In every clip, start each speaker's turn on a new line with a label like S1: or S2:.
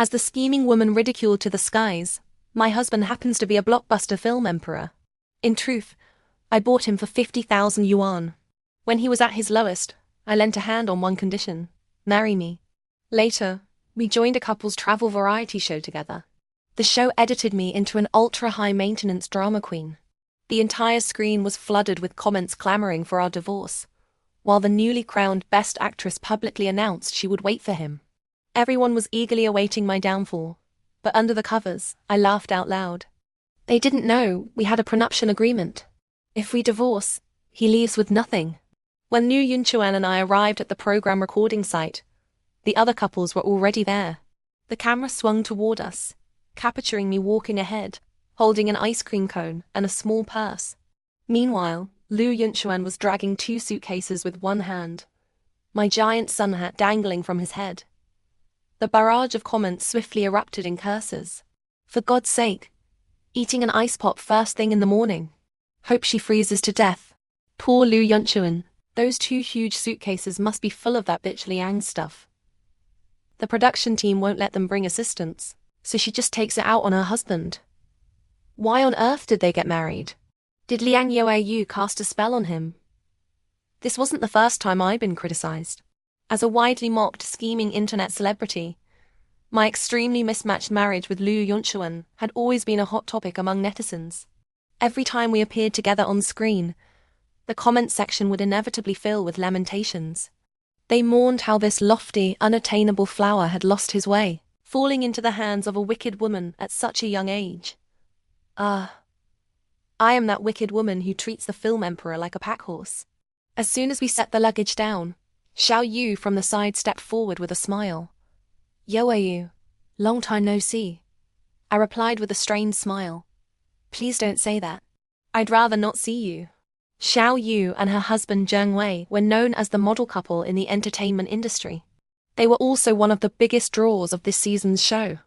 S1: As the scheming woman ridiculed to the skies, my husband happens to be a blockbuster film emperor. In truth, I bought him for 50,000 yuan. When he was at his lowest, I lent a hand on one condition: marry me. Later, we joined a couple's travel variety show together. The show edited me into an ultra-high-maintenance drama queen. The entire screen was flooded with comments clamoring for our divorce, while the newly crowned Best Actress publicly announced she would wait for him. Everyone was eagerly awaiting my downfall, but under the covers, I laughed out loud. They didn't know we had a prenuptial agreement. If we divorce, he leaves with nothing. When Liang Youyou and I arrived at the program recording site, the other couples were already there. The camera swung toward us, capturing me walking ahead, holding an ice cream cone and a small purse. Meanwhile, Liang Youyou was dragging 2 suitcases with one hand, my giant sun hat dangling from his head. The barrage of comments swiftly erupted in curses. For God's sake, eating an ice pop first thing in the morning. Hope she freezes to death. Poor Liang Youyou. Those 2 huge suitcases must be full of that bitch Liang stuff. The production team won't let them bring assistants, so she just takes it out on her husband. Why on earth did they get married? Did Liang Youyou cast a spell on him? This wasn't the first time I'd been criticized. As a widely mocked, scheming internet celebrity, my extremely mismatched marriage with Liang Youyou had always been a hot topic among netizens. Every time we appeared together on screen, the comment section would inevitably fill with lamentations. They mourned how this lofty, unattainable flower had lost his way, falling into the hands of a wicked woman at such a young age. I am that wicked woman who treats the film emperor like a packhorse. As soon as we set the luggage down, Xiao Yu from the side stepped forward with a smile. Youyou, long time no see. I replied with a strained smile. Please don't say that. I'd rather not see you. Xiao Yu and her husband Zheng Wei were known as the model couple in the entertainment industry. They were also one of the biggest draws of this season's show.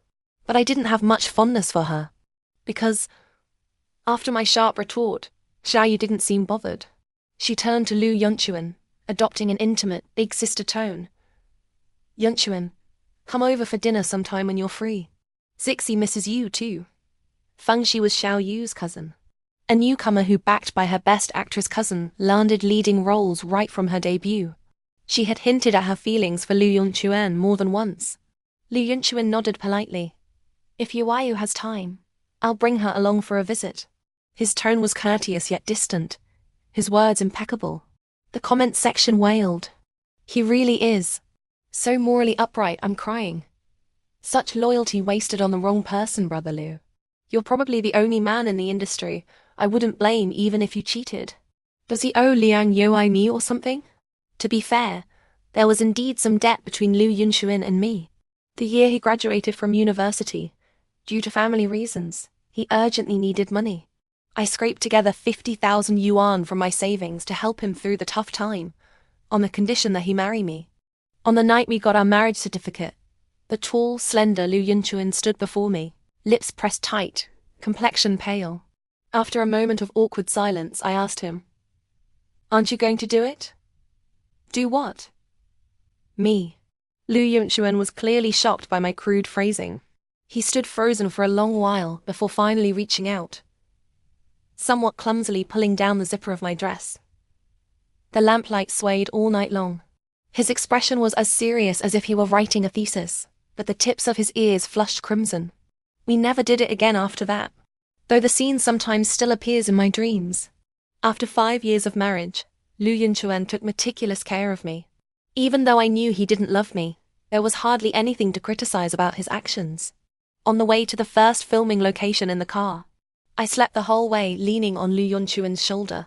S1: But I didn't have much fondness for her. Because, after my sharp retort, Xiao Yu didn't seem bothered. She turned to Liang Youyou, adopting an intimate, big sister tone. Youyou, come over for dinner sometime when you're free. Zixi misses you too. Fengxi was Xiao Yu's cousin. A newcomer who, backed by her Best Actress cousin, landed leading roles right from her debut. She had hinted at her feelings for Liang Youyou more than once. Liang Youyou nodded politely. If Youyou has time, I'll bring her along for a visit. His tone was courteous yet distant, his words impeccable. The comment section wailed. He really is. So morally upright, I'm crying. Such loyalty wasted on the wrong person, Brother Liu. You're probably the only man in the industry I wouldn't blame even if you cheated. Does he owe Liang Youyou me or something? To be fair, there was indeed some debt between Liang Youyou and me. The year he graduated from university, due to family reasons, he urgently needed money. I scraped together 50,000 yuan from my savings to help him through the tough time, on the condition that he marry me. On the night we got our marriage certificate, the tall, slender Liang Youyou stood before me, lips pressed tight, complexion pale. After a moment of awkward silence, I asked him, "Aren't you going to do it?" "Do what?" "Me." Liang Youyou was clearly shocked by my crude phrasing. He stood frozen for a long while before finally reaching out, somewhat clumsily pulling down the zipper of my dress. The lamplight swayed all night long. His expression was as serious as if he were writing a thesis, but the tips of his ears flushed crimson. We never did it again after that, though the scene sometimes still appears in my dreams. After 5 years of marriage, Liang Youyou took meticulous care of me. Even though I knew he didn't love me, there was hardly anything to criticize about his actions. On the way to the first filming location in the car, I slept the whole way leaning on Liang Youyou's shoulder,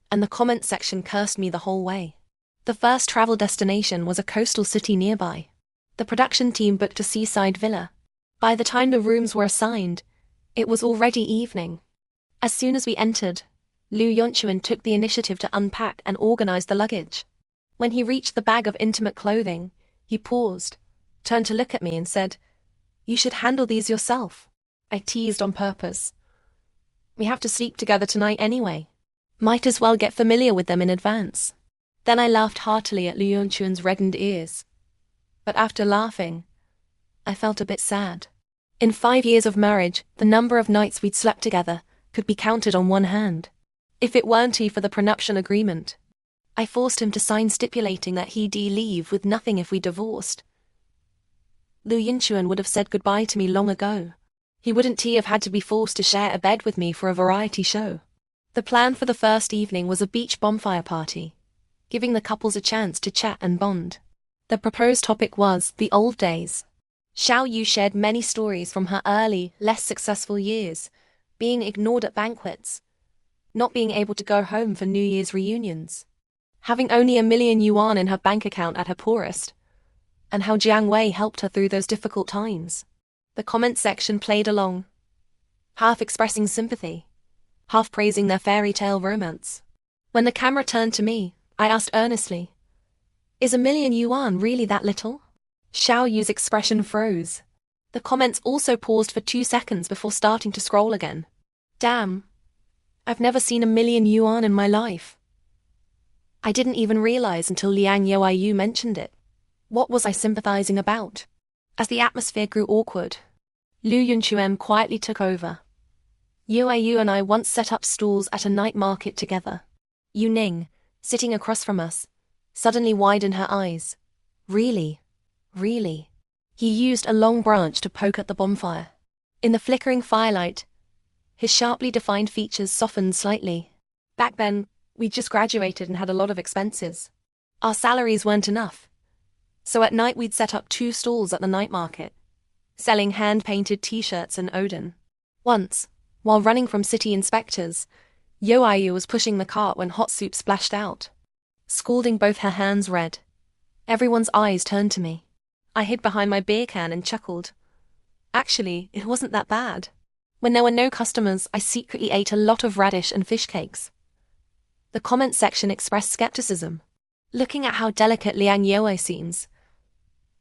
S1: and the comment section cursed me the whole way. The first travel destination was a coastal city nearby. The production team booked a seaside villa. By the time the rooms were assigned, it was already evening. As soon as we entered, Liang Youyou took the initiative to unpack and organize the luggage. When he reached the bag of intimate clothing, he paused, turned to look at me and said, "You should handle these yourself." I teased on purpose. "We have to sleep together tonight anyway. Might as well get familiar with them in advance." Then I laughed heartily at Liang Youyou's reddened ears. But after laughing, I felt a bit sad. In 5 years of marriage, the number of nights we'd slept together could be counted on one hand. If it weren't for the prenuptial agreement, I forced him to sign stipulating that he'd leave with nothing if we divorced. Liu Yinchuan would have said goodbye to me long ago. He wouldn't have had to be forced to share a bed with me for a variety show. The plan for the first evening was a beach bonfire party, giving the couples a chance to chat and bond. The proposed topic was the old days. Xiao Yu shared many stories from her early, less successful years, being ignored at banquets, not being able to go home for New Year's reunions, having only 1,000,000 yuan in her bank account at her poorest, and how Jiang Wei helped her through those difficult times. The comment section played along, half expressing sympathy, half praising their fairy tale romance. When the camera turned to me, I asked earnestly, "Is 1,000,000 yuan really that little?" Xiao Yu's expression froze. The comments also paused for 2 seconds before starting to scroll again. Damn. I've never seen 1,000,000 yuan in my life. I didn't even realize until Liang Youyou mentioned it. What was I sympathizing about? As the atmosphere grew awkward, Liu Yunchuan quietly took over. Youyou and I once set up stalls at a night market together. Yu Ning, sitting across from us, suddenly widened her eyes. Really? Really? He used a long branch to poke at the bonfire. In the flickering firelight, his sharply defined features softened slightly. Back then, we'd just graduated and had a lot of expenses. Our salaries weren't enough. So at night we'd set up 2 stalls at the night market, selling hand-painted t-shirts and Odin. Once, while running from city inspectors, Youyou was pushing the cart when hot soup splashed out, scalding both her hands red. Everyone's eyes turned to me. I hid behind my beer can and chuckled. Actually, it wasn't that bad. When there were no customers, I secretly ate a lot of radish and fish cakes. The comment section expressed skepticism. Looking at how delicate Liang Youyou seems,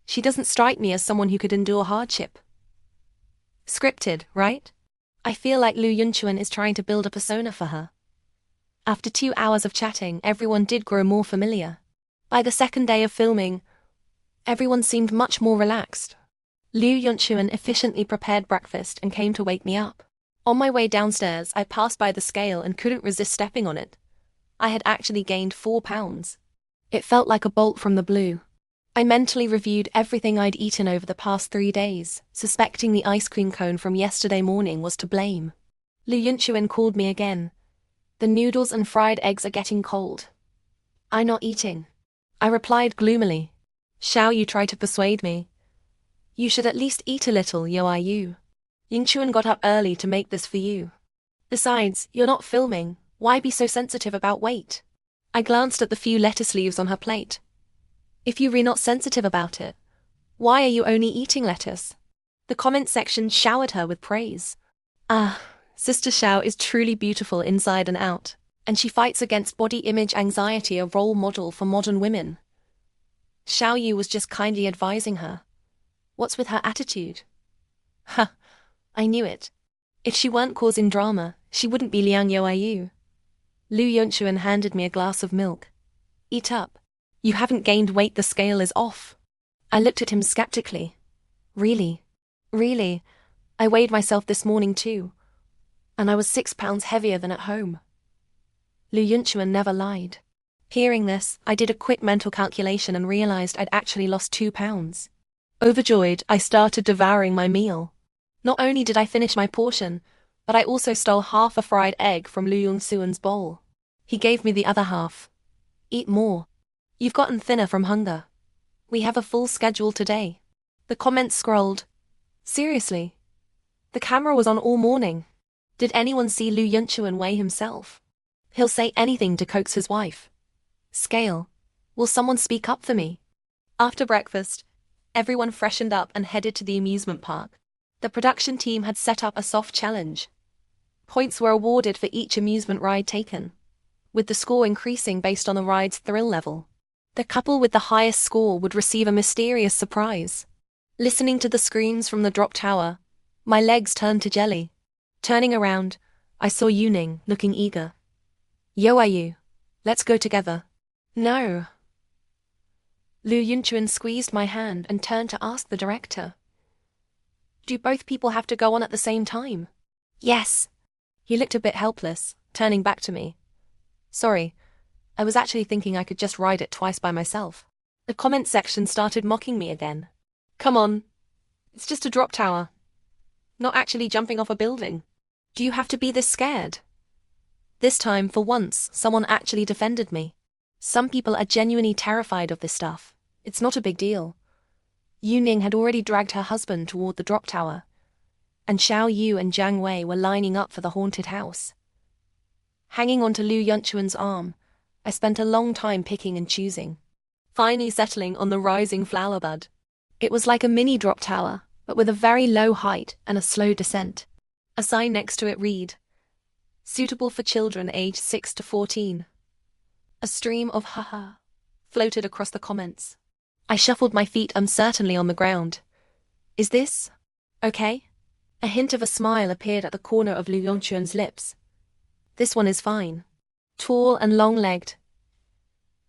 S1: she doesn't strike me as someone who could endure hardship. Scripted, right? I feel like Liu Yunchuan is trying to build a persona for her. After 2 hours of chatting, everyone did grow more familiar. By the second day of filming, everyone seemed much more relaxed. Liu Yunchuan efficiently prepared breakfast and came to wake me up. On my way downstairs, I passed by the scale and couldn't resist stepping on it. I had actually gained 4 pounds. It felt like a bolt from the blue. I mentally reviewed everything I'd eaten over the past 3 days, suspecting the ice cream cone from yesterday morning was to blame. Liu Yunchuan called me again. The noodles and fried eggs are getting cold. I'm not eating. I replied gloomily. Xiao Yu tried to persuade me. You should at least eat a little, Youyou. Yunchuan got up early to make this for you. Besides, you're not filming. Why be so sensitive about weight? I glanced at the few lettuce leaves on her plate. If you're not sensitive about it, why are you only eating lettuce? The comment section showered her with praise. Ah, Sister Xiao is truly beautiful inside and out, and she fights against body image anxiety, a role model for modern women. Xiao Yu was just kindly advising her. What's with her attitude? Ha, I knew it. If she weren't causing drama, she wouldn't be Liang Youyou. Liu Yunchuan handed me a glass of milk. Eat up. You haven't gained weight, the scale is off. I looked at him skeptically. Really? Really? I weighed myself this morning too, and I was 6 pounds heavier than at home. Liu Yunchuan never lied. Hearing this, I did a quick mental calculation and realized I'd actually lost 2 pounds. Overjoyed, I started devouring my meal. Not only did I finish my portion, but I also stole half a fried egg from Liu Yunchuan's bowl. He gave me the other half. Eat more. You've gotten thinner from hunger. We have a full schedule today. The comments scrolled. Seriously? The camera was on all morning. Did anyone see Liu Yunchuan weigh himself? He'll say anything to coax his wife. Scale. Will someone speak up for me? After breakfast, everyone freshened up and headed to the amusement park. The production team had set up a soft challenge. Points were awarded for each amusement ride taken, with the score increasing based on the ride's thrill level. The couple with the highest score would receive a mysterious surprise. Listening to the screams from the drop tower, my legs turned to jelly. Turning around, I saw Yu Ning looking eager. Youyou, let's go together. No. Liu Yunchuan squeezed my hand and turned to ask the director. Do both people have to go on at the same time? Yes. He looked a bit helpless, turning back to me. Sorry, I was actually thinking I could just ride it twice by myself. The comment section started mocking me again. Come on. It's just a drop tower. Not actually jumping off a building. Do you have to be this scared? This time, for once, someone actually defended me. Some people are genuinely terrified of this stuff. It's not a big deal. Yuning had already dragged her husband toward the drop tower, and Xiao Yu and Jiang Wei were lining up for the haunted house. Hanging onto Liu Yunchuan's arm, I spent a long time picking and choosing, finally settling on the rising flower bud. It was like a mini drop tower, but with a very low height and a slow descent. A sign next to it read, "Suitable for children aged 6 to 14. A stream of haha floated across the comments. I shuffled my feet uncertainly on the ground. Is this okay? A hint of a smile appeared at the corner of Liu Yongquan's lips. This one is fine. Tall and long-legged.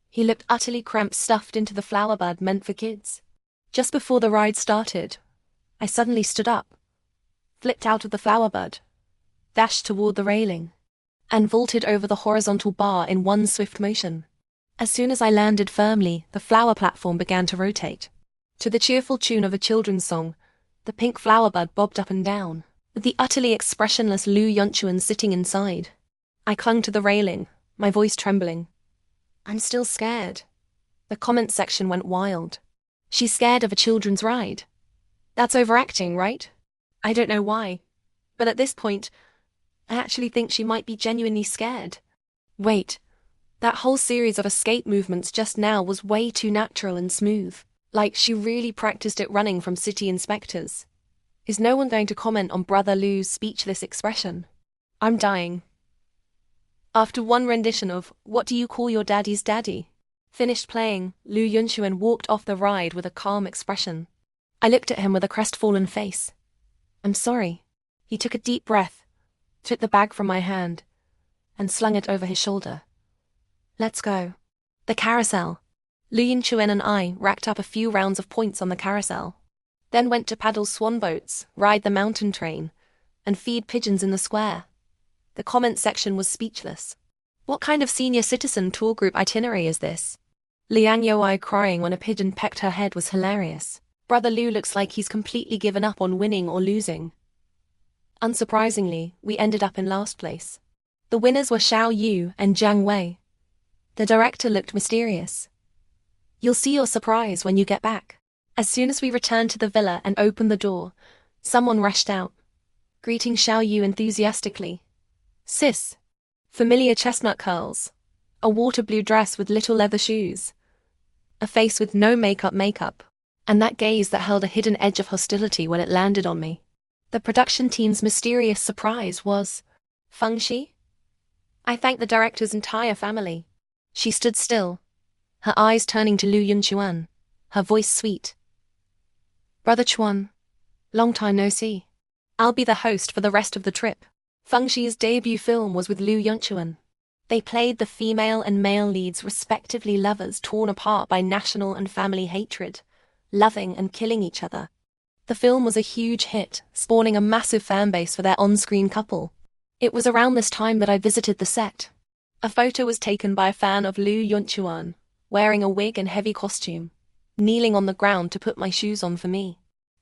S1: He looked utterly cramped, stuffed into the flower bud meant for kids. Just before the ride started, I suddenly stood up, flipped out of the flower bud, dashed toward the railing, and vaulted over the horizontal bar in one swift motion. As soon as I landed firmly, the flower platform began to rotate. To the cheerful tune of a children's song, the pink flower bud bobbed up and down, with the utterly expressionless Liu Yunchuan sitting inside. I clung to the railing, my voice trembling. I'm still scared. The comment section went wild. She's scared of a children's ride. That's overacting, right? I don't know why, but at this point, I actually think she might be genuinely scared. Wait, that whole series of escape movements just now was way too natural and smooth. Like she really practiced it running from city inspectors. Is no one going to comment on Brother Liu's speechless expression? I'm dying. After one rendition of What Do You Call Your Daddy's Daddy finished playing, Liu Yunchuan walked off the ride with a calm expression. I looked at him with a crestfallen face. I'm sorry. He took a deep breath, took the bag from my hand, and slung it over his shoulder. Let's go. The carousel. Liu Yunchuan and I racked up a few rounds of points on the carousel, then went to paddle swan boats, ride the mountain train, and feed pigeons in the square. The comment section was speechless. What kind of senior citizen tour group itinerary is this? Liang Youyou crying when a pigeon pecked her head was hilarious. Brother Liu looks like he's completely given up on winning or losing. Unsurprisingly, we ended up in last place. The winners were Xiao Yu and Jiang Wei. The director looked mysterious. You'll see your surprise when you get back. As soon as we returned to the villa and opened the door, someone rushed out, greeting Xiao Yu enthusiastically. Sis. Familiar chestnut curls. A water blue dress with little leather shoes. A face with no makeup. And that gaze that held a hidden edge of hostility when it landed on me. The production team's mysterious surprise was Feng Shi? I thanked the director's entire family. She stood still, her eyes turning to Liu Yunchuan, her voice sweet. Brother Chuan, long time no see. I'll be the host for the rest of the trip. Feng Shi's debut film was with Liu Yunchuan. They played the female and male leads, respectively lovers torn apart by national and family hatred, loving and killing each other. The film was a huge hit, spawning a massive fan base for their on-screen couple. It was around this time that I visited the set. A photo was taken by a fan of Liu Yunchuan, wearing a wig and heavy costume, kneeling on the ground to put my shoes on for me.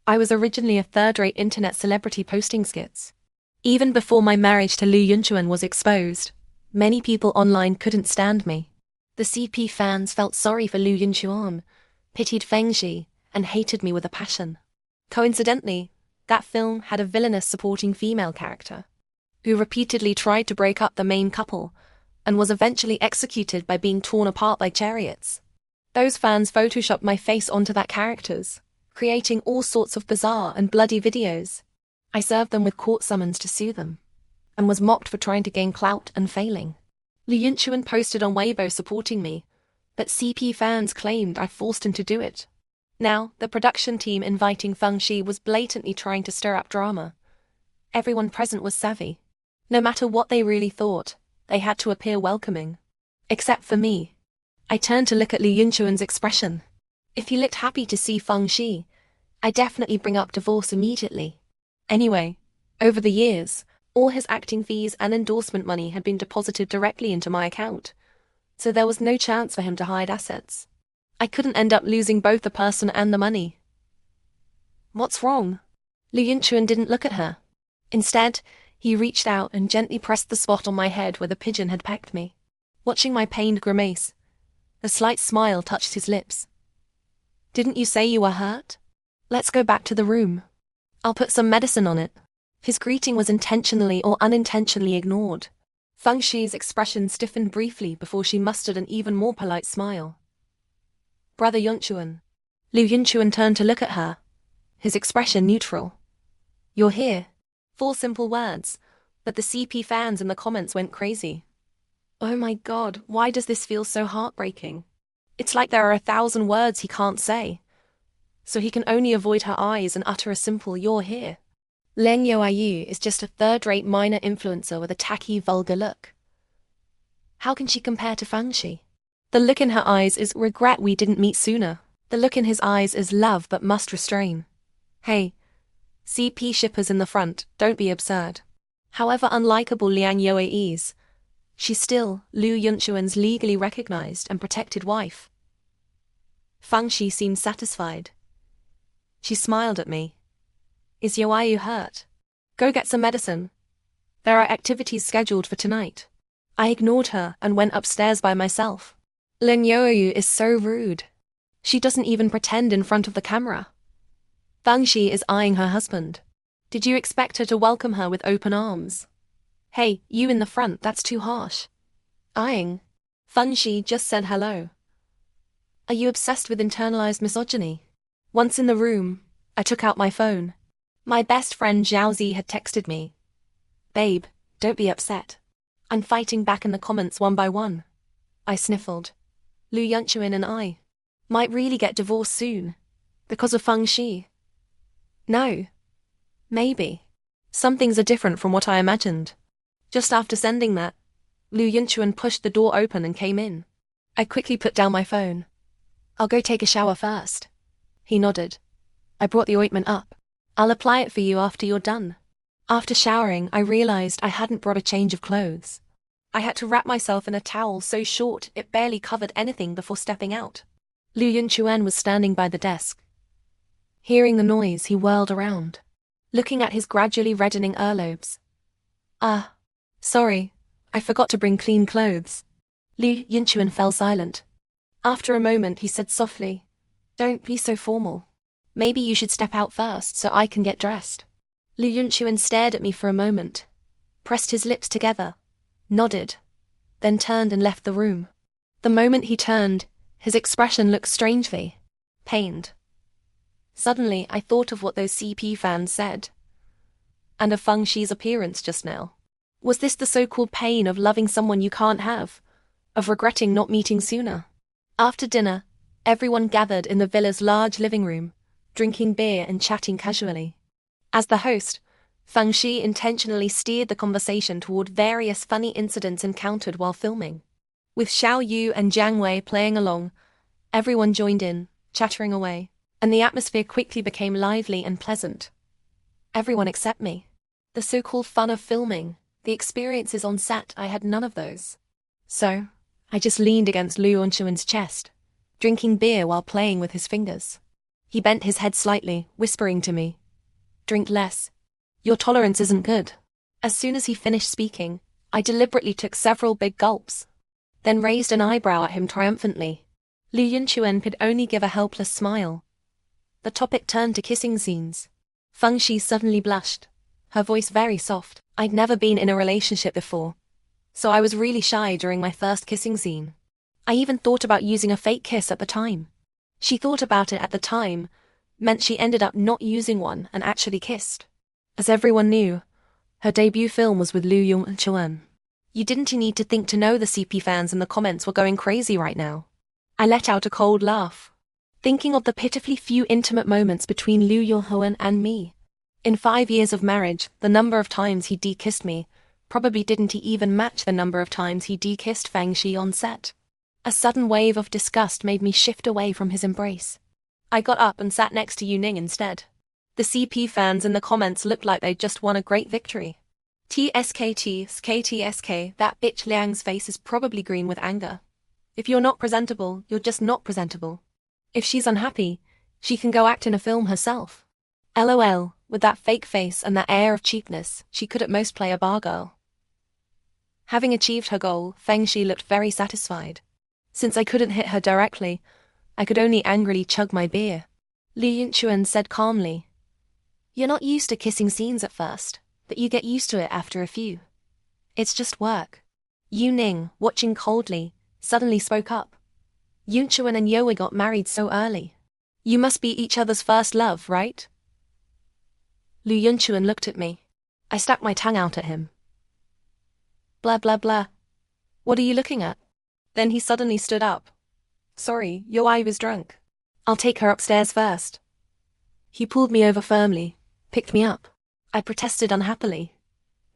S1: I was originally a third-rate internet celebrity posting skits. Even before my marriage to Liu Yunchuan was exposed, many people online couldn't stand me. The CP fans felt sorry for Liu Yunchuan, pitied Feng Shi, and hated me with a passion. Coincidentally, that film had a villainous supporting female character, who repeatedly tried to break up the main couple, and was eventually executed by being torn apart by chariots. Those fans photoshopped my face onto that character's, creating all sorts of bizarre and bloody videos. I served them with court summons to sue them, and was mocked for trying to gain clout and failing. Liu Yunchuan posted on Weibo supporting me, but CP fans claimed I forced him to do it. Now, the production team inviting Feng Shi was blatantly trying to stir up drama. Everyone present was savvy. No matter what they really thought, they had to appear welcoming. Except for me. I turned to look at Liu Yunchuan's expression. If he looked happy to see Feng Shi, I'd definitely bring up divorce immediately. Anyway, over the years, all his acting fees and endorsement money had been deposited directly into my account, so there was no chance for him to hide assets. I couldn't end up losing both the person and the money. What's wrong? Liang Youyou didn't look at her. Instead, he reached out and gently pressed the spot on my head where the pigeon had pecked me. Watching my pained grimace, a slight smile touched his lips. Didn't you say you were hurt? Let's go back to the room. I'll put some medicine on it. His greeting was intentionally or unintentionally ignored. Feng Shi's expression stiffened briefly before she mustered an even more polite smile. Brother Yuan. Liang Youyou turned to look at her, his expression neutral. You're here. 4 simple words, but the CP fans in the comments went crazy. Oh my god, why does this feel so heartbreaking? It's like there are 1,000 words he can't say. So he can only avoid her eyes and utter a simple "you're here." Liang Youyou is just a third-rate minor influencer with a tacky, vulgar look. How can she compare to Feng Shi? The look in her eyes is regret we didn't meet sooner. The look in his eyes is love but must restrain. Hey, CP shippers in the front, don't be absurd. However unlikable Liang Youyou is, she's still Liu Yunshuan's legally recognized and protected wife. Feng Shi seemed satisfied. She smiled at me. Is Youyou hurt? Go get some medicine. There are activities scheduled for tonight. I ignored her and went upstairs by myself. Liang Youyou is so rude. She doesn't even pretend in front of the camera. Feng Shi is eyeing her husband. Did you expect her to welcome her with open arms? Hey, you in the front, that's too harsh. Eyeing? Feng Shi just said hello. Are you obsessed with internalized misogyny? Once in the room, I took out my phone. My best friend Zhaozi had texted me. Babe, don't be upset. I'm fighting back in the comments one by one. I sniffled. Liu Yunshuan and I might really get divorced soon. Because of Feng Shi. No. Maybe. Some things are different from what I imagined. Just after sending that, Liu Yunshuan pushed the door open and came in. I quickly put down my phone. I'll go take a shower first. He nodded. I brought the ointment up. I'll apply it for you after you're done. After showering, I realized I hadn't brought a change of clothes. I had to wrap myself in a towel so short it barely covered anything before stepping out. Liu Yunshuan was standing by the desk. Hearing the noise, he whirled around, looking at his gradually reddening earlobes. Sorry, I forgot to bring clean clothes. Liu Yunshuan fell silent. After a moment, he said softly, Don't be so formal. Maybe you should step out first so I can get dressed. Liu Yunshuan stared at me for a moment, pressed his lips together, nodded, then turned and left the room. The moment he turned, his expression looked strangely pained. Suddenly, I thought of what those CP fans said, and of Feng Shi's appearance just now. Was this the so-called pain of loving someone you can't have, of regretting not meeting sooner? After dinner, everyone gathered in the villa's large living room, drinking beer and chatting casually. As the host, Feng Shi intentionally steered the conversation toward various funny incidents encountered while filming. With Xiao Yu and Jiang Wei playing along, everyone joined in, chattering away, and the atmosphere quickly became lively and pleasant. Everyone except me. The so-called fun of filming, the experiences on set, I had none of those. So, I just leaned against Liu Yunshuan's chest, drinking beer while playing with his fingers. He bent his head slightly, whispering to me, Drink less. Your tolerance isn't good. As soon as he finished speaking, I deliberately took several big gulps, then raised an eyebrow at him triumphantly. Liu Yunshuan could only give a helpless smile. The topic turned to kissing scenes. Feng Shi suddenly blushed, her voice very soft. I'd never been in a relationship before, so I was really shy during my first kissing scene. I even thought about using a fake kiss at the time. She thought about it at the time, meant she ended up not using one and actually kissed. As everyone knew, her debut film was with Liu Yunshuan. You didn't need to think to know the CP fans in the comments were going crazy right now. I let out a cold laugh, thinking of the pitifully few intimate moments between Liu Yunshuan and me. In 5 years of marriage, the number of times he de-kissed me probably didn't even match the number of times he de-kissed Feng Shi on set. A sudden wave of disgust made me shift away from his embrace. I got up and sat next to Yuning instead. The CP fans in the comments looked like they'd just won a great victory. TSKT, that bitch Liang's face is probably green with anger. If you're not presentable, you're just not presentable. If she's unhappy, she can go act in a film herself. LOL, with that fake face and that air of cheapness, she could at most play a bar girl. Having achieved her goal, Feng Shi looked very satisfied. Since I couldn't hit her directly, I could only angrily chug my beer. Liang Youyou said calmly, "You're not used to kissing scenes at first, but you get used to it after a few. It's just work." Yu Ning, watching coldly, suddenly spoke up. "Yuan and Yowie got married so early. You must be each other's first love, right?" Liang Youyou looked at me. I stuck my tongue out at him. "Blah blah blah. What are you looking at?" Then he suddenly stood up. "Sorry, Yowie was drunk. I'll take her upstairs first." He pulled me over firmly, picked me up. I protested unhappily.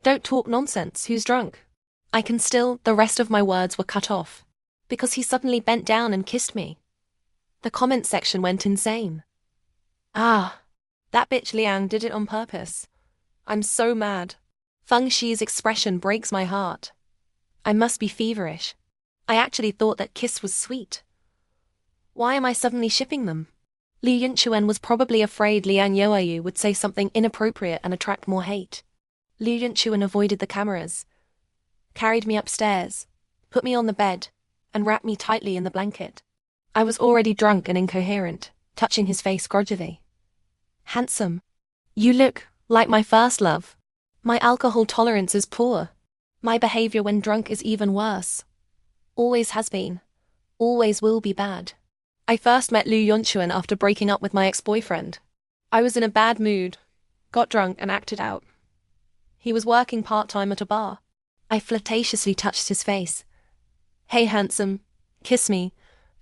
S1: "Don't talk nonsense, who's drunk?" The rest of my words were cut off, because he suddenly bent down and kissed me. The comment section went insane. "Ah, that bitch Liang did it on purpose. I'm so mad." Feng Shi's expression breaks my heart. I must be feverish. I actually thought that kiss was sweet. Why am I suddenly shipping them? Liang Youyou was probably afraid Liang Youyou would say something inappropriate and attract more hate. Liang Youyou avoided the cameras, carried me upstairs, put me on the bed, and wrapped me tightly in the blanket. I was already drunk and incoherent, touching his face grudgingly. "Handsome. You look like my first love. My alcohol tolerance is poor. My behavior when drunk is even worse. Always has been. Always will be bad." I first met Liang Youyou after breaking up with my ex-boyfriend. I was in a bad mood, got drunk and acted out. He was working part-time at a bar. I flirtatiously touched his face. "Hey handsome, kiss me,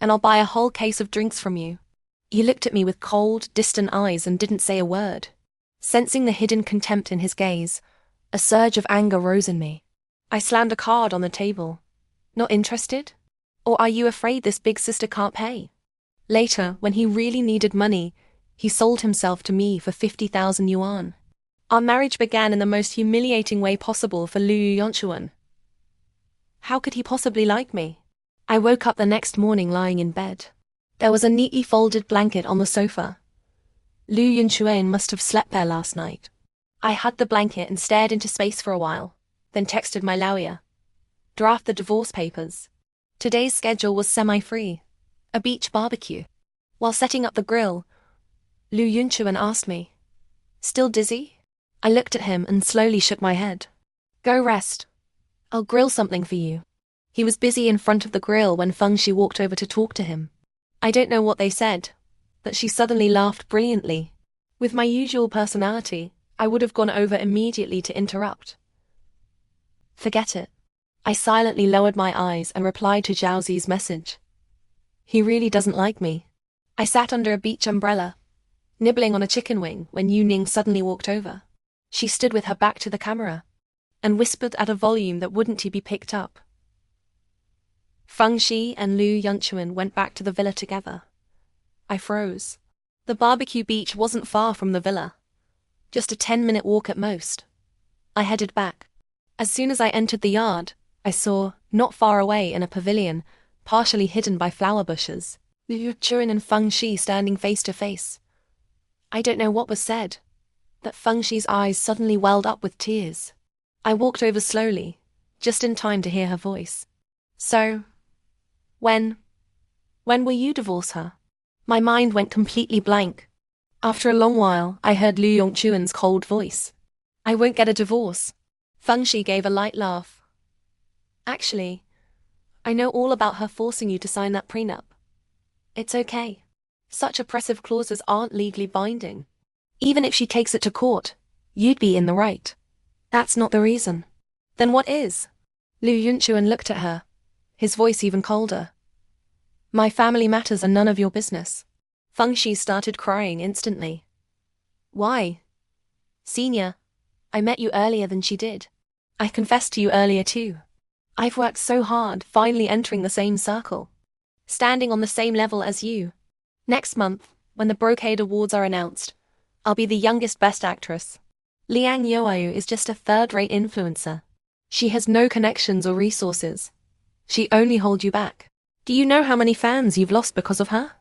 S1: and I'll buy a whole case of drinks from you." He looked at me with cold, distant eyes and didn't say a word. Sensing the hidden contempt in his gaze, a surge of anger rose in me. I slammed a card on the table. "Not interested? Or are you afraid this big sister can't pay?" Later, when he really needed money, he sold himself to me for 50,000 yuan. Our marriage began in the most humiliating way possible for Liang Youyou. How could he possibly like me? I woke up the next morning lying in bed. There was a neatly folded blanket on the sofa. Liang Youyou must have slept there last night. I hugged the blanket and stared into space for a while, then texted my lawyer. "Draft the divorce papers." Today's schedule was semi-free. A beach barbecue. While setting up the grill, Liang Youyou asked me, "Still dizzy?" I looked at him and slowly shook my head. "Go rest. I'll grill something for you." He was busy in front of the grill when Feng Shi walked over to talk to him. I don't know what they said, but she suddenly laughed brilliantly. With my usual personality, I would have gone over immediately to interrupt. "Forget it." I silently lowered my eyes and replied to Zhao Zi's message. He really doesn't like me. I sat under a beach umbrella, nibbling on a chicken wing when Yu Ning suddenly walked over. She stood with her back to the camera and whispered at a volume that wouldn't be picked up. Feng Shi and Liang Youyou went back to the villa together. I froze. The barbecue beach wasn't far from the villa. Just a 10-minute walk at most. I headed back. As soon as I entered the yard, I saw, not far away in a pavilion, partially hidden by flower bushes, Liang Youyou and Feng Shi standing face to face. I don't know what was said, but Feng Shi's eyes suddenly welled up with tears. I walked over slowly, just in time to hear her voice. "So, when will you divorce her?" My mind went completely blank. After a long while, I heard Liang Youyou's cold voice. "I won't get a divorce." Feng Shi gave a light laugh. "Actually, I know all about her forcing you to sign that prenup. It's okay. Such oppressive clauses aren't legally binding. Even if she takes it to court, you'd be in the right. That's not the reason." "Then what is?" Liang Youyou looked at her, his voice even colder. "My family matters are none of your business." Feng Shi started crying instantly. "Why?" "Senior, I met you earlier than she did. I confessed to you earlier too. I've worked so hard finally entering the same circle, standing on the same level as you. Next month, when the Brocade Awards are announced, I'll be the youngest best actress. Liang Youyou is just a third-rate influencer. She has no connections or resources. She only holds you back. Do you know how many fans you've lost because of her?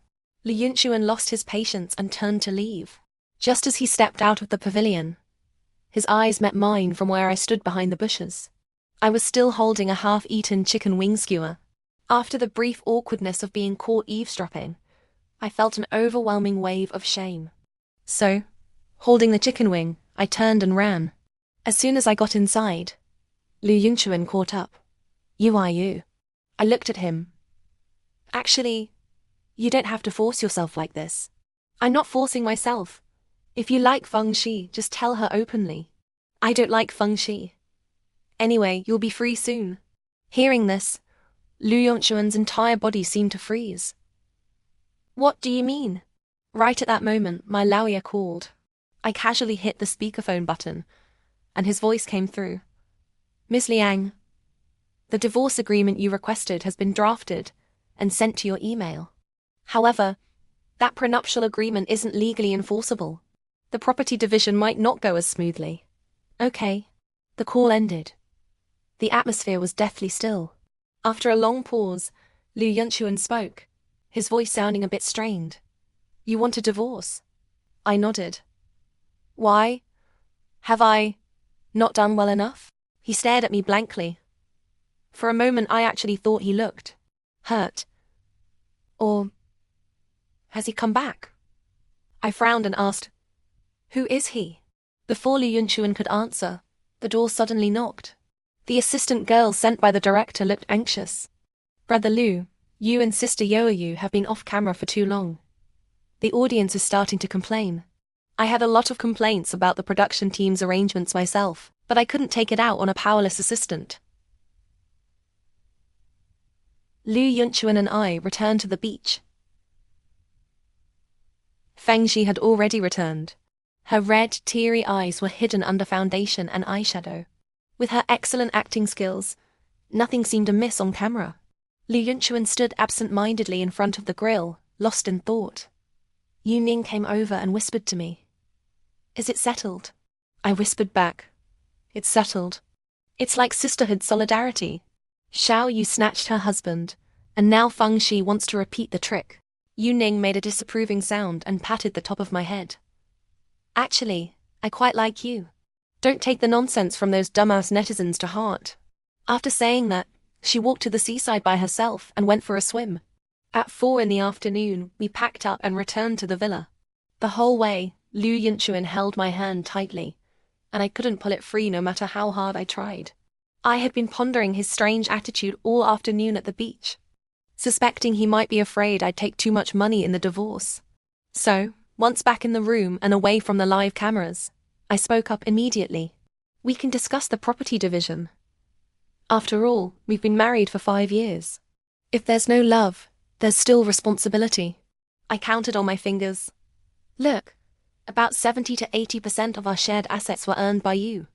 S1: Liang Youyou lost his patience and turned to leave. Just as he stepped out of the pavilion, his eyes met mine from where I stood behind the bushes. I was still holding a half-eaten chicken wing skewer. After the brief awkwardness of being caught eavesdropping, I felt an overwhelming wave of shame. So, holding the chicken wing, I turned and ran. As soon as I got inside, Liang Youyou caught up. "You are you." I looked at him. "Actually, you don't have to force yourself like this." "I'm not forcing myself. If you like Feng Shi, just tell her openly." "I don't like Feng Shi. Anyway, you'll be free soon." Hearing this, Liang Youyou's entire body seemed to freeze. "What do you mean?" Right at that moment, my lawyer called. I casually hit the speakerphone button, and his voice came through. "Miss Liang, the divorce agreement you requested has been drafted and sent to your email. However, that prenuptial agreement isn't legally enforceable. The property division might not go as smoothly." "Okay." The call ended. The atmosphere was deathly still. After a long pause, Liang Youyou spoke, his voice sounding a bit strained. "You want a divorce?" I nodded. "Why? Have I not done well enough?" He stared at me blankly. For a moment I actually thought he looked hurt. Or has he come back? I frowned and asked, "Who is he?" Before Liang Youyou could answer, the door suddenly knocked. The assistant girl sent by the director looked anxious. "Brother Liu, you and Sister Youyou have been off camera for too long. The audience is starting to complain." I had a lot of complaints about the production team's arrangements myself, but I couldn't take it out on a powerless assistant. Liang Youyou and I returned to the beach. Feng Shi had already returned. Her red, teary eyes were hidden under foundation and eyeshadow. With her excellent acting skills, nothing seemed amiss on camera. Liang Youyou stood absent-mindedly in front of the grill, lost in thought. Yuan came over and whispered to me, "Is it settled?" I whispered back, "It's settled. It's like sisterhood solidarity." Xiao Yu snatched her husband, and now Feng Shi wants to repeat the trick. Yuan made a disapproving sound and patted the top of my head. "Actually, I quite like you. Don't take the nonsense from those dumbass netizens to heart." After saying that, she walked to the seaside by herself and went for a swim. At 4 in the afternoon, we packed up and returned to the villa. The whole way, Liang Youyou held my hand tightly, and I couldn't pull it free no matter how hard I tried. I had been pondering his strange attitude all afternoon at the beach, suspecting he might be afraid I'd take too much money in the divorce. So, once back in the room and away from the live cameras, I spoke up immediately. "We can discuss the property division. After all, we've been married for 5 years. If there's no love, there's still responsibility." I counted on my fingers. "Look, about 70 to 80% of our shared assets were earned by you.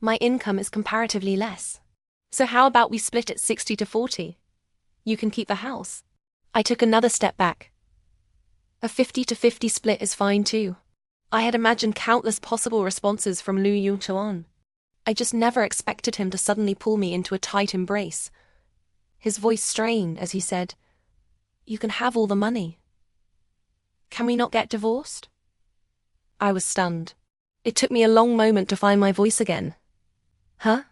S1: My income is comparatively less. So how about we split it 60 to 40? You can keep the house." I took another step back. A 50 to 50 split is fine too. I had imagined countless possible responses from Liang Youyou. I just never expected him to suddenly pull me into a tight embrace. His voice strained as he said, "You can have all the money. Can we not get divorced?" I was stunned. It took me a long moment to find my voice again. "Huh?"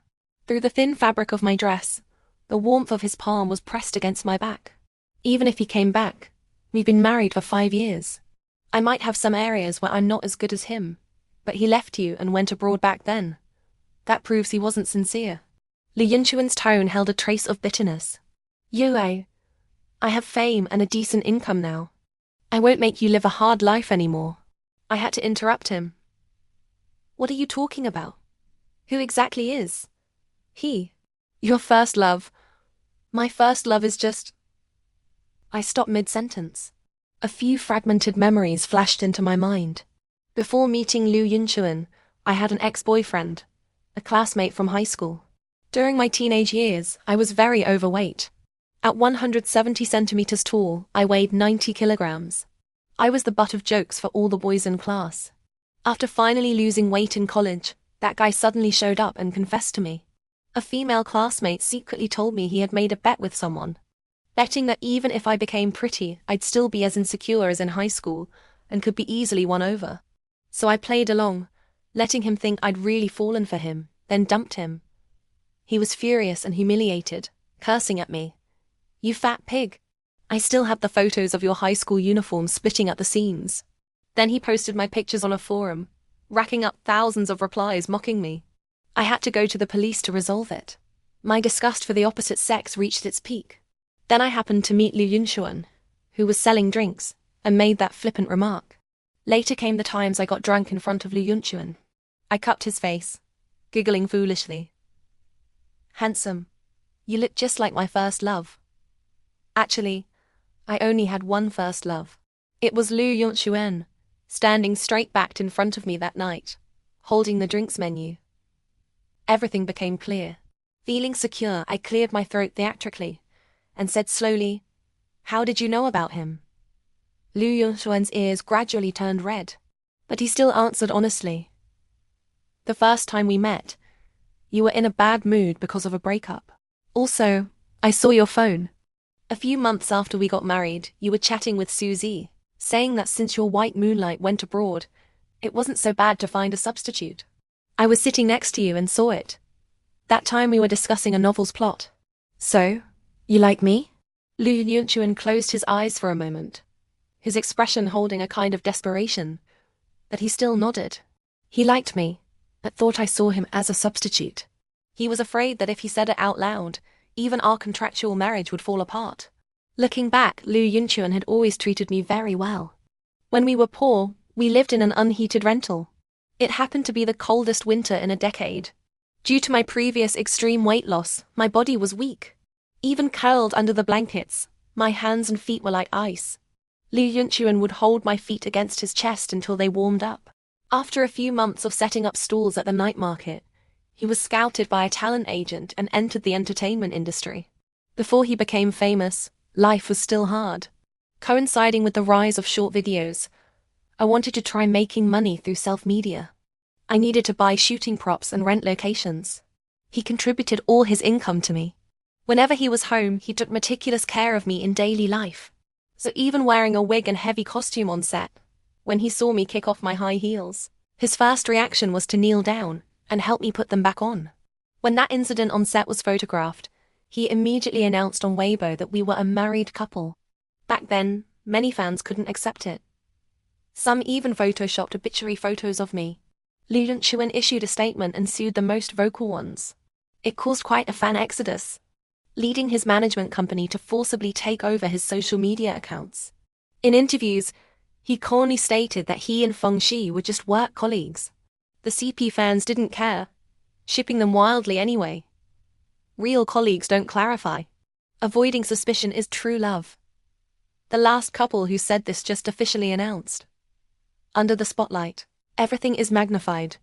S1: Through the thin fabric of my dress, the warmth of his palm was pressed against my back. "Even if he came back, we've been married for 5 years. I might have some areas where I'm not as good as him, but he left you and went abroad back then. That proves he wasn't sincere." Liang Youyou's tone held a trace of bitterness. "Yue, I have fame and a decent income now. I won't make you live a hard life anymore." I had to interrupt him. "What are you talking about? Who exactly is he? Your first love. My first love is just—" I stopped mid-sentence. A few fragmented memories flashed into my mind. Before meeting Liang Youyou, I had an ex-boyfriend, a classmate from high school. During my teenage years, I was very overweight. At 170 centimeters tall, I weighed 90 kilograms. I was the butt of jokes for all the boys in class. After finally losing weight in college, that guy suddenly showed up and confessed to me. A female classmate secretly told me he had made a bet with someone, betting that even if I became pretty, I'd still be as insecure as in high school and could be easily won over. So I played along, letting him think I'd really fallen for him, then dumped him. He was furious and humiliated, cursing at me. "You fat pig. I still have the photos of your high school uniform splitting at the seams." Then he posted my pictures on a forum, racking up thousands of replies mocking me. I had to go to the police to resolve it. My disgust for the opposite sex reached its peak. Then I happened to meet Liang Youyou, who was selling drinks, and made that flippant remark. Later came the times I got drunk in front of Liang Youyou. I cupped his face, giggling foolishly. "Handsome, you look just like my first love." Actually, I only had one first love. It was Liang Youyou, standing straight-backed in front of me that night, holding the drinks menu. Everything became clear. Feeling secure, I cleared my throat theatrically and said slowly, "How did you know about him?" Liang Youyou's ears gradually turned red, but he still answered honestly. "The first time we met, you were in a bad mood because of a breakup. Also, I saw your phone. A few months after we got married, you were chatting with Susie, saying that since your white moonlight went abroad, it wasn't so bad to find a substitute. I was sitting next to you and saw it. That time we were discussing a novel's plot. So, you like me?" Liang Youyou closed his eyes for a moment, his expression holding a kind of desperation, but he still nodded. He liked me, but thought I saw him as a substitute. He was afraid that if he said it out loud, even our contractual marriage would fall apart. Looking back, Liang Youyou had always treated me very well. When we were poor, we lived in an unheated rental. It happened to be the coldest winter in a decade. Due to my previous extreme weight loss, my body was weak. Even curled under the blankets, my hands and feet were like ice. Liang Youyou would hold my feet against his chest until they warmed up. After a few months of setting up stalls at the night market, he was scouted by a talent agent and entered the entertainment industry. Before he became famous, life was still hard. Coinciding with the rise of short videos, I wanted to try making money through self-media. I needed to buy shooting props and rent locations. He contributed all his income to me. Whenever he was home, he took meticulous care of me in daily life. So even wearing a wig and heavy costume on set, when he saw me kick off my high heels, his first reaction was to kneel down and help me put them back on. When that incident on set was photographed, he immediately announced on Weibo that we were a married couple. Back then, many fans couldn't accept it. Some even photoshopped obituary photos of me. Liang Youyou issued a statement and sued the most vocal ones. It caused quite a fan exodus, leading his management company to forcibly take over his social media accounts. In interviews, he calmly stated that he and Feng Shi were just work colleagues. The CP fans didn't care, shipping them wildly anyway. Real colleagues don't clarify. Avoiding suspicion is true love. The last couple who said this just officially announced. Under the spotlight, everything is magnified.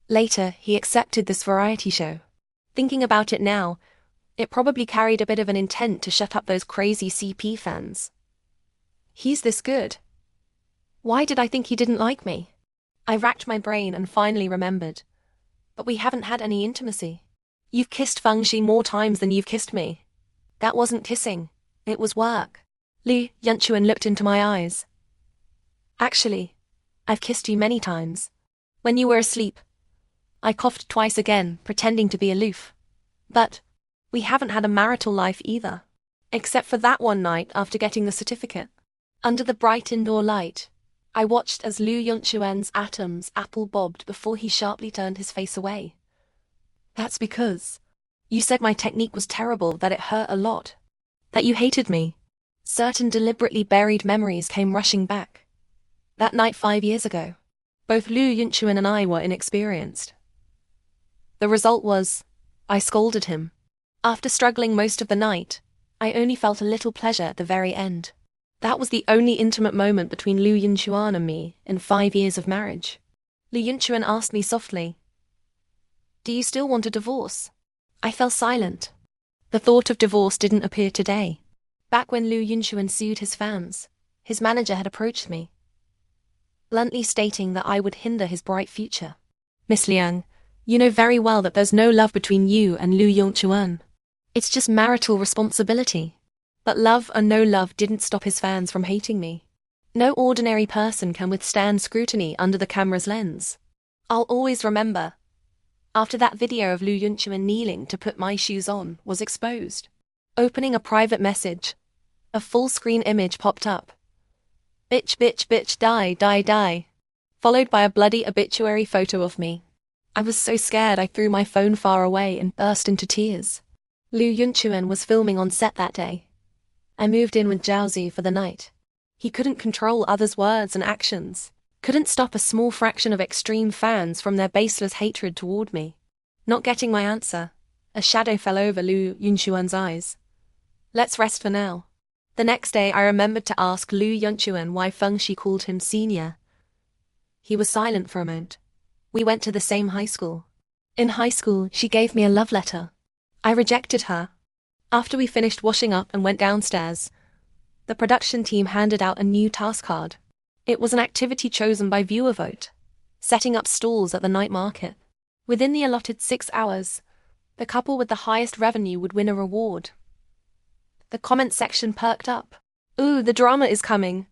S1: Later, he accepted this variety show. Thinking about it now, it probably carried a bit of an intent to shut up those crazy CP fans. He's this good. Why did I think he didn't like me? I racked my brain and finally remembered. But we haven't had any intimacy. You've kissed Feng Shi more times than you've kissed me. That wasn't kissing. It was work. Liang Youyou looked into my eyes. Actually, I've kissed you many times. When you were asleep. I coughed twice again, pretending to be aloof. But we haven't had a marital life either. Except for that one night after getting the certificate. Under the bright indoor light, I watched as Liang Youyou's atoms apple-bobbed before he sharply turned his face away. That's because you said my technique was terrible, that it hurt a lot. That you hated me. Certain deliberately buried memories came rushing back. That night 5 years ago, both Liang Youyou and I were inexperienced. The result was, I scolded him. After struggling most of the night, I only felt a little pleasure at the very end. That was the only intimate moment between Liang Youyou and me in 5 years of marriage. Liang Youyou asked me softly, "Do you still want a divorce?" I fell silent. The thought of divorce didn't appear today. Back when Liang Youyou sued his fans, his manager had approached me. bluntly stating that I would hinder his bright future. Miss Liang, you know very well that there's no love between you and Liu Yongchuan. It's just marital responsibility. But love or no love didn't stop his fans from hating me. No ordinary person can withstand scrutiny under the camera's lens. I'll always remember. After that video of Liu Yongchuan kneeling to put my shoes on was exposed, opening a private message, a full-screen image popped up. Bitch, bitch, bitch, die, die, die. Followed by a bloody obituary photo of me. I was so scared I threw my phone far away and burst into tears. Liu Yongchuan was filming on set that day. I moved in with Zhaozi for the night. He couldn't control others' words and actions, couldn't stop a small fraction of extreme fans from their baseless hatred toward me. Not getting my answer, a shadow fell over Liu Yongchuan's eyes. Let's rest for now. The next day I remembered to ask Liu Yongchuan why Feng Shi called him senior. He was silent for a moment. We went to the same high school. In high school, she gave me a love letter. I rejected her. After we finished washing up and went downstairs, the production team handed out a new task card. It was an activity chosen by viewer vote, setting up stalls at the night market. Within the allotted 6 hours, the couple with the highest revenue would win a reward. The comment section perked up. Ooh, the drama is coming.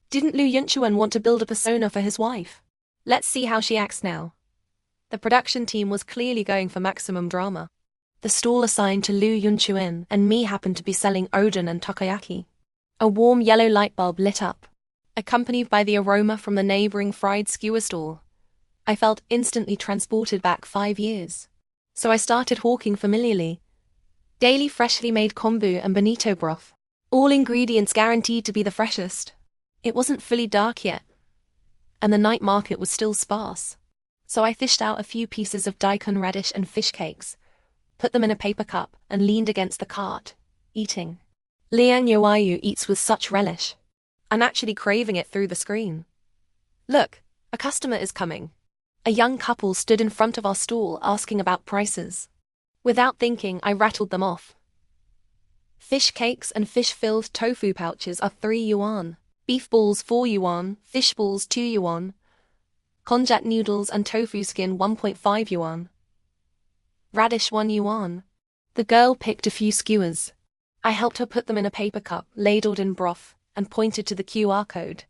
S1: Didn't Liu Yongchuan want to build a persona for his wife? Let's see how she acts now. The production team was clearly going for maximum drama. The stall assigned to Liu Yongchuan and me happened to be selling odon and takoyaki. A warm yellow light bulb lit up, accompanied by the aroma from the neighboring fried skewer stall. I felt instantly transported back 5 years. So I started hawking familiarly. Daily freshly made kombu and bonito broth. All ingredients guaranteed to be the freshest. It wasn't fully dark yet, and the night market was still sparse. So I fished out a few pieces of daikon radish and fish cakes, put them in a paper cup, and leaned against the cart, eating. Liang Youyou eats with such relish. I'm actually craving it through the screen. Look, a customer is coming. A young couple stood in front of our stall asking about prices. Without thinking, I rattled them off. Fish cakes and fish-filled tofu pouches are 3 yuan, beef balls 4 yuan, fish balls 2 yuan, konjac noodles and tofu skin 1.5 yuan. Radish 1 yuan. The girl picked a few skewers. I helped her put them in a paper cup, ladled in broth, and pointed to the QR code.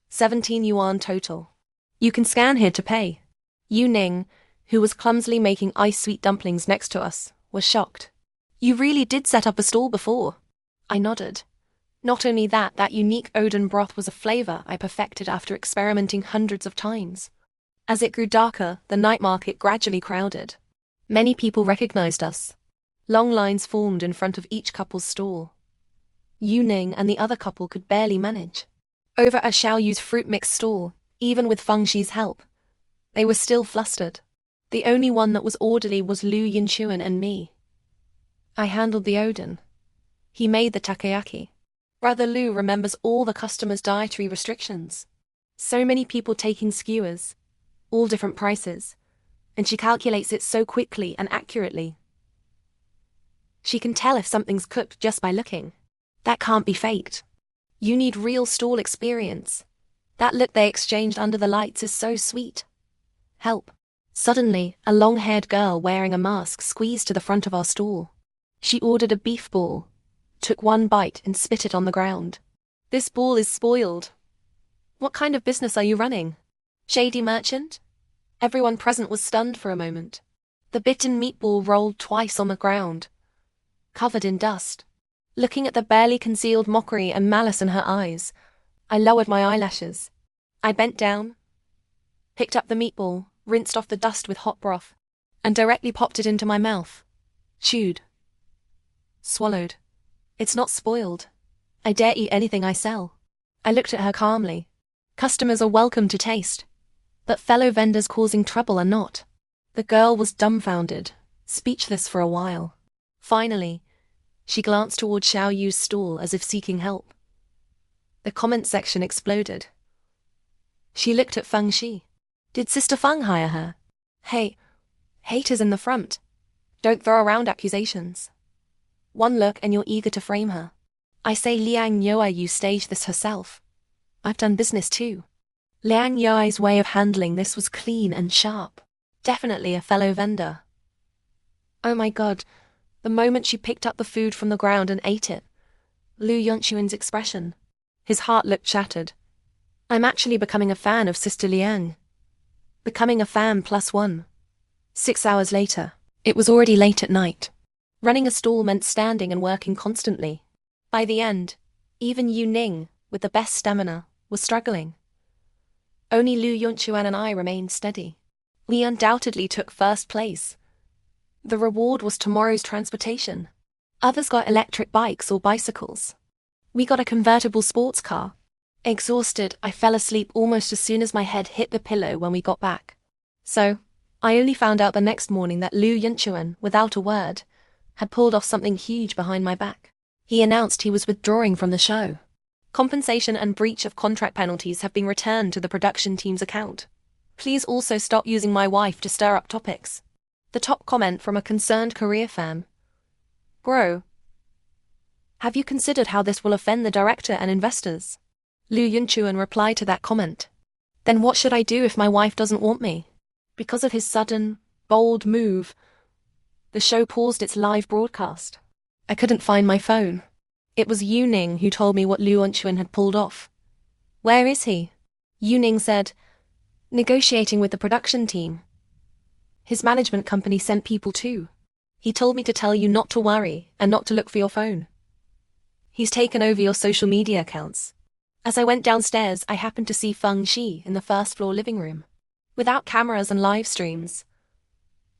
S1: 17 yuan total. You can scan here to pay. Yu Ning, who was clumsily making ice sweet dumplings next to us, was shocked. You really did set up a stall before? I nodded. Not only that, that unique odon broth was a flavor I perfected after experimenting hundreds of times. As it grew darker, the night market gradually crowded. Many people recognized us. Long lines formed in front of each couple's stall. Yu Ning and the other couple could barely manage. Over at Xiaoyu's fruit mix stall, even with Feng Shi's help, they were still flustered. The only one that was orderly was Liu Yongchuan and me. I handled the odon. He made the takoyaki. Brother Liu remembers all the customers' dietary restrictions. So many people taking skewers, all different prices, and she calculates it so quickly and accurately. She can tell if something's cooked just by looking. That can't be faked. You need real stall experience. That look they exchanged under the lights is so sweet. Help. Suddenly, a long-haired girl wearing a mask squeezed to the front of our stall. She ordered a beef ball, took one bite and spit it on the ground. This ball is spoiled. What kind of business are you running? Shady merchant? Everyone present was stunned for a moment. The bitten meatball rolled twice on the ground, covered in dust. Looking at the barely concealed mockery and malice in her eyes, I lowered my eyelashes. I bent down, picked up the meatball, rinsed off the dust with hot broth, and directly popped it into my mouth. Chewed. Swallowed. It's not spoiled. I dare eat anything I sell. I looked at her calmly. Customers are welcome to taste, but fellow vendors causing trouble are not. The girl was dumbfounded, speechless for a while. Finally, she glanced toward Xiaoyu's stall as if seeking help. The comment section exploded. She looked at Feng Shi. Did Sister Feng hire her? Hey, haters in the front. Don't throw around accusations. One look and you're eager to frame her. I say Liang Youyou staged this herself. I've done business too. Liang Youyou's way of handling this was clean and sharp. Definitely a fellow vendor. Oh my god, the moment she picked up the food from the ground and ate it. Liu Yunchuan's expression. His heart looked shattered. I'm actually becoming a fan of Sister Liang. Becoming a fan +1. 6 hours later, it was already late at night. Running a stall meant standing and working constantly. By the end, even Yu Ning, with the best stamina, was struggling. Only Liu Yunchuan and I remained steady. We undoubtedly took first place. The reward was tomorrow's transportation. Others got electric bikes or bicycles. We got a convertible sports car. Exhausted, I fell asleep almost as soon as my head hit the pillow when we got back. So, I only found out the next morning that Liu Yunchuan, without a word, had pulled off something huge behind my back. He announced he was withdrawing from the show. Compensation and breach of contract penalties have been returned to the production team's account. Please also stop using my wife to stir up topics. The top comment from a concerned career fan. Bro, have you considered how this will offend the director and investors? Liu Yunchuan replied to that comment. Then what should I do if my wife doesn't want me? Because of his sudden, bold move, the show paused its live broadcast. I couldn't find my phone. It was Yu Ning who told me what Liu Yunchuan had pulled off. Where is he? Yu Ning said, negotiating with the production team. His management company sent people too. He told me to tell you not to worry and not to look for your phone. He's taken over your social media accounts. As I went downstairs, I happened to see Feng Shi in the first floor living room. Without cameras and live streams.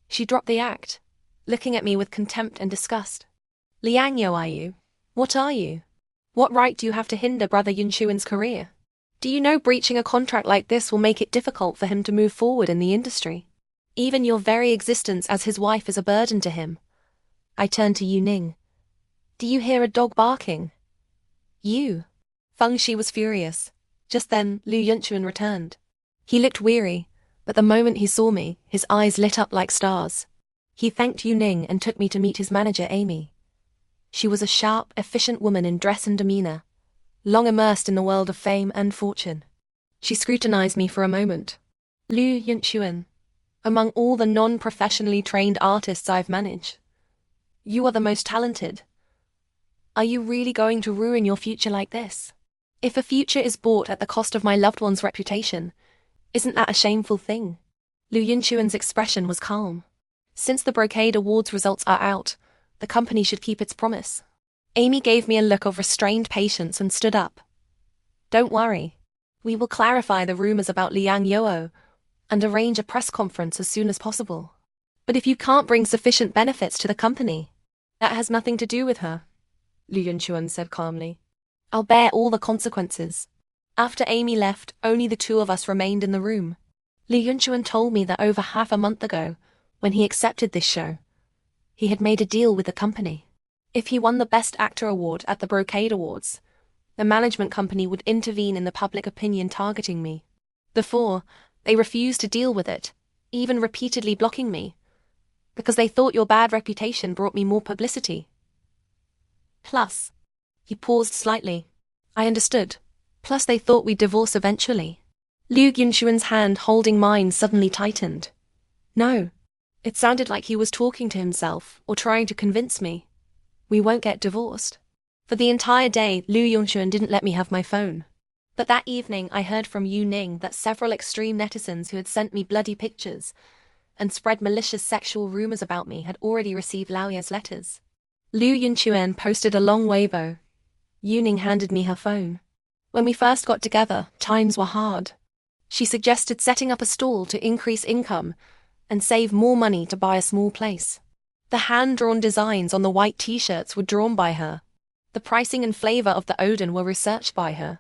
S1: She dropped the act, looking at me with contempt and disgust. Liang Youyou, what are you? What right do you have to hinder Brother Yunchuan's career? Do you know breaching a contract like this will make it difficult for him to move forward in the industry? Even your very existence as his wife is a burden to him. I turned to Yu Ning. Do you hear a dog barking? You. Feng Shi was furious. Just then, Liu Yunchuan returned. He looked weary, but the moment he saw me, his eyes lit up like stars. He thanked Yu Ning and took me to meet his manager Amy. She was a sharp, efficient woman in dress and demeanor, long immersed in the world of fame and fortune. She scrutinized me for a moment. Liu Yunchuan, among all the non-professionally trained artists I've managed, you are the most talented. Are you really going to ruin your future like this? If a future is bought at the cost of my loved one's reputation, isn't that a shameful thing? Liu Yunchuan's expression was calm. Since the Brocade Awards results are out, the company should keep its promise. Amy gave me a look of restrained patience and stood up. Don't worry. We will clarify the rumors about Liang Youyou and arrange a press conference as soon as possible. But if you can't bring sufficient benefits to the company, that has nothing to do with her, Liu Yunchuan said calmly. I'll bear all the consequences. After Amy left, only the two of us remained in the room. Liu Yunchuan told me that over half a month ago, when he accepted this show, he had made a deal with the company. If he won the Best Actor award at the Brocade Awards, the management company would intervene in the public opinion targeting me. Before, they refused to deal with it, even repeatedly blocking me, because they thought your bad reputation brought me more publicity. Plus, he paused slightly. I understood. Plus they thought we'd divorce eventually. Liu Yunchuan's hand holding mine suddenly tightened. No. It sounded like he was talking to himself or trying to convince me. We won't get divorced. For the entire day, Liu Yunchuan didn't let me have my phone. But that evening I heard from Yu Ning that several extreme netizens who had sent me bloody pictures and spread malicious sexual rumors about me had already received Laoya's letters. Liu Yunchuan posted a long Weibo. Yu Ning handed me her phone. When we first got together, times were hard. She suggested setting up a stall to increase income and save more money to buy a small place. The hand-drawn designs on the white t-shirts were drawn by her. The pricing and flavor of the Odin were researched by her.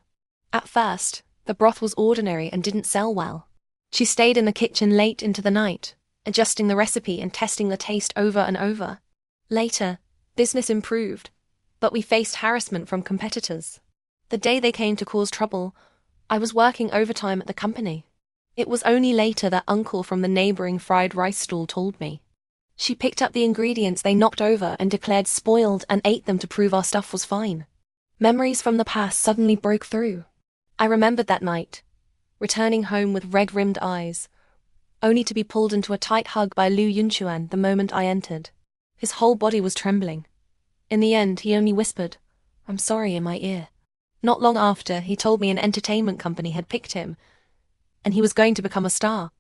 S1: At first, the broth was ordinary and didn't sell well. She stayed in the kitchen late into the night, adjusting the recipe and testing the taste over and over. Later, business improved, but we faced harassment from competitors. The day they came to cause trouble, I was working overtime at the company. It was only later that uncle from the neighboring fried rice stall told me. She picked up the ingredients they knocked over and declared spoiled and ate them to prove our stuff was fine. Memories from the past suddenly broke through. I remembered that night. returning home with red-rimmed eyes, only to be pulled into a tight hug by Liu Yunchuan the moment I entered. His whole body was trembling. In the end, he only whispered, "I'm sorry," in my ear. Not long after, he told me an entertainment company had picked him, and he was going to become a star.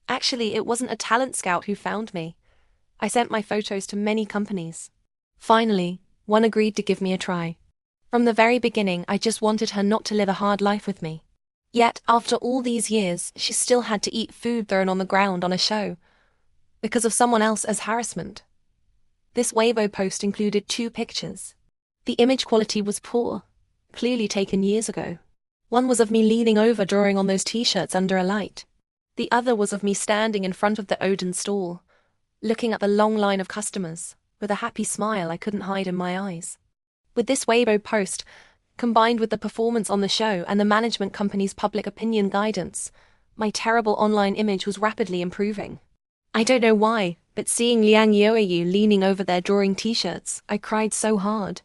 S1: Actually, it wasn't a talent scout who found me. I sent my photos to many companies. Finally, one agreed to give me a try. From the very beginning, I just wanted her not to live a hard life with me. Yet, after all these years, she still had to eat food thrown on the ground on a show, because of someone else's harassment. This Weibo post included 2 pictures. The image quality was poor, clearly taken years ago. One was of me leaning over drawing on those t-shirts under a light. The other was of me standing in front of the Odin stall, looking at the long line of customers, with a happy smile I couldn't hide in my eyes. With this Weibo post, combined with the performance on the show and the management company's public opinion guidance, my terrible online image was rapidly improving. I don't know why, but seeing Liang Youyou leaning over there drawing t-shirts, I cried so hard.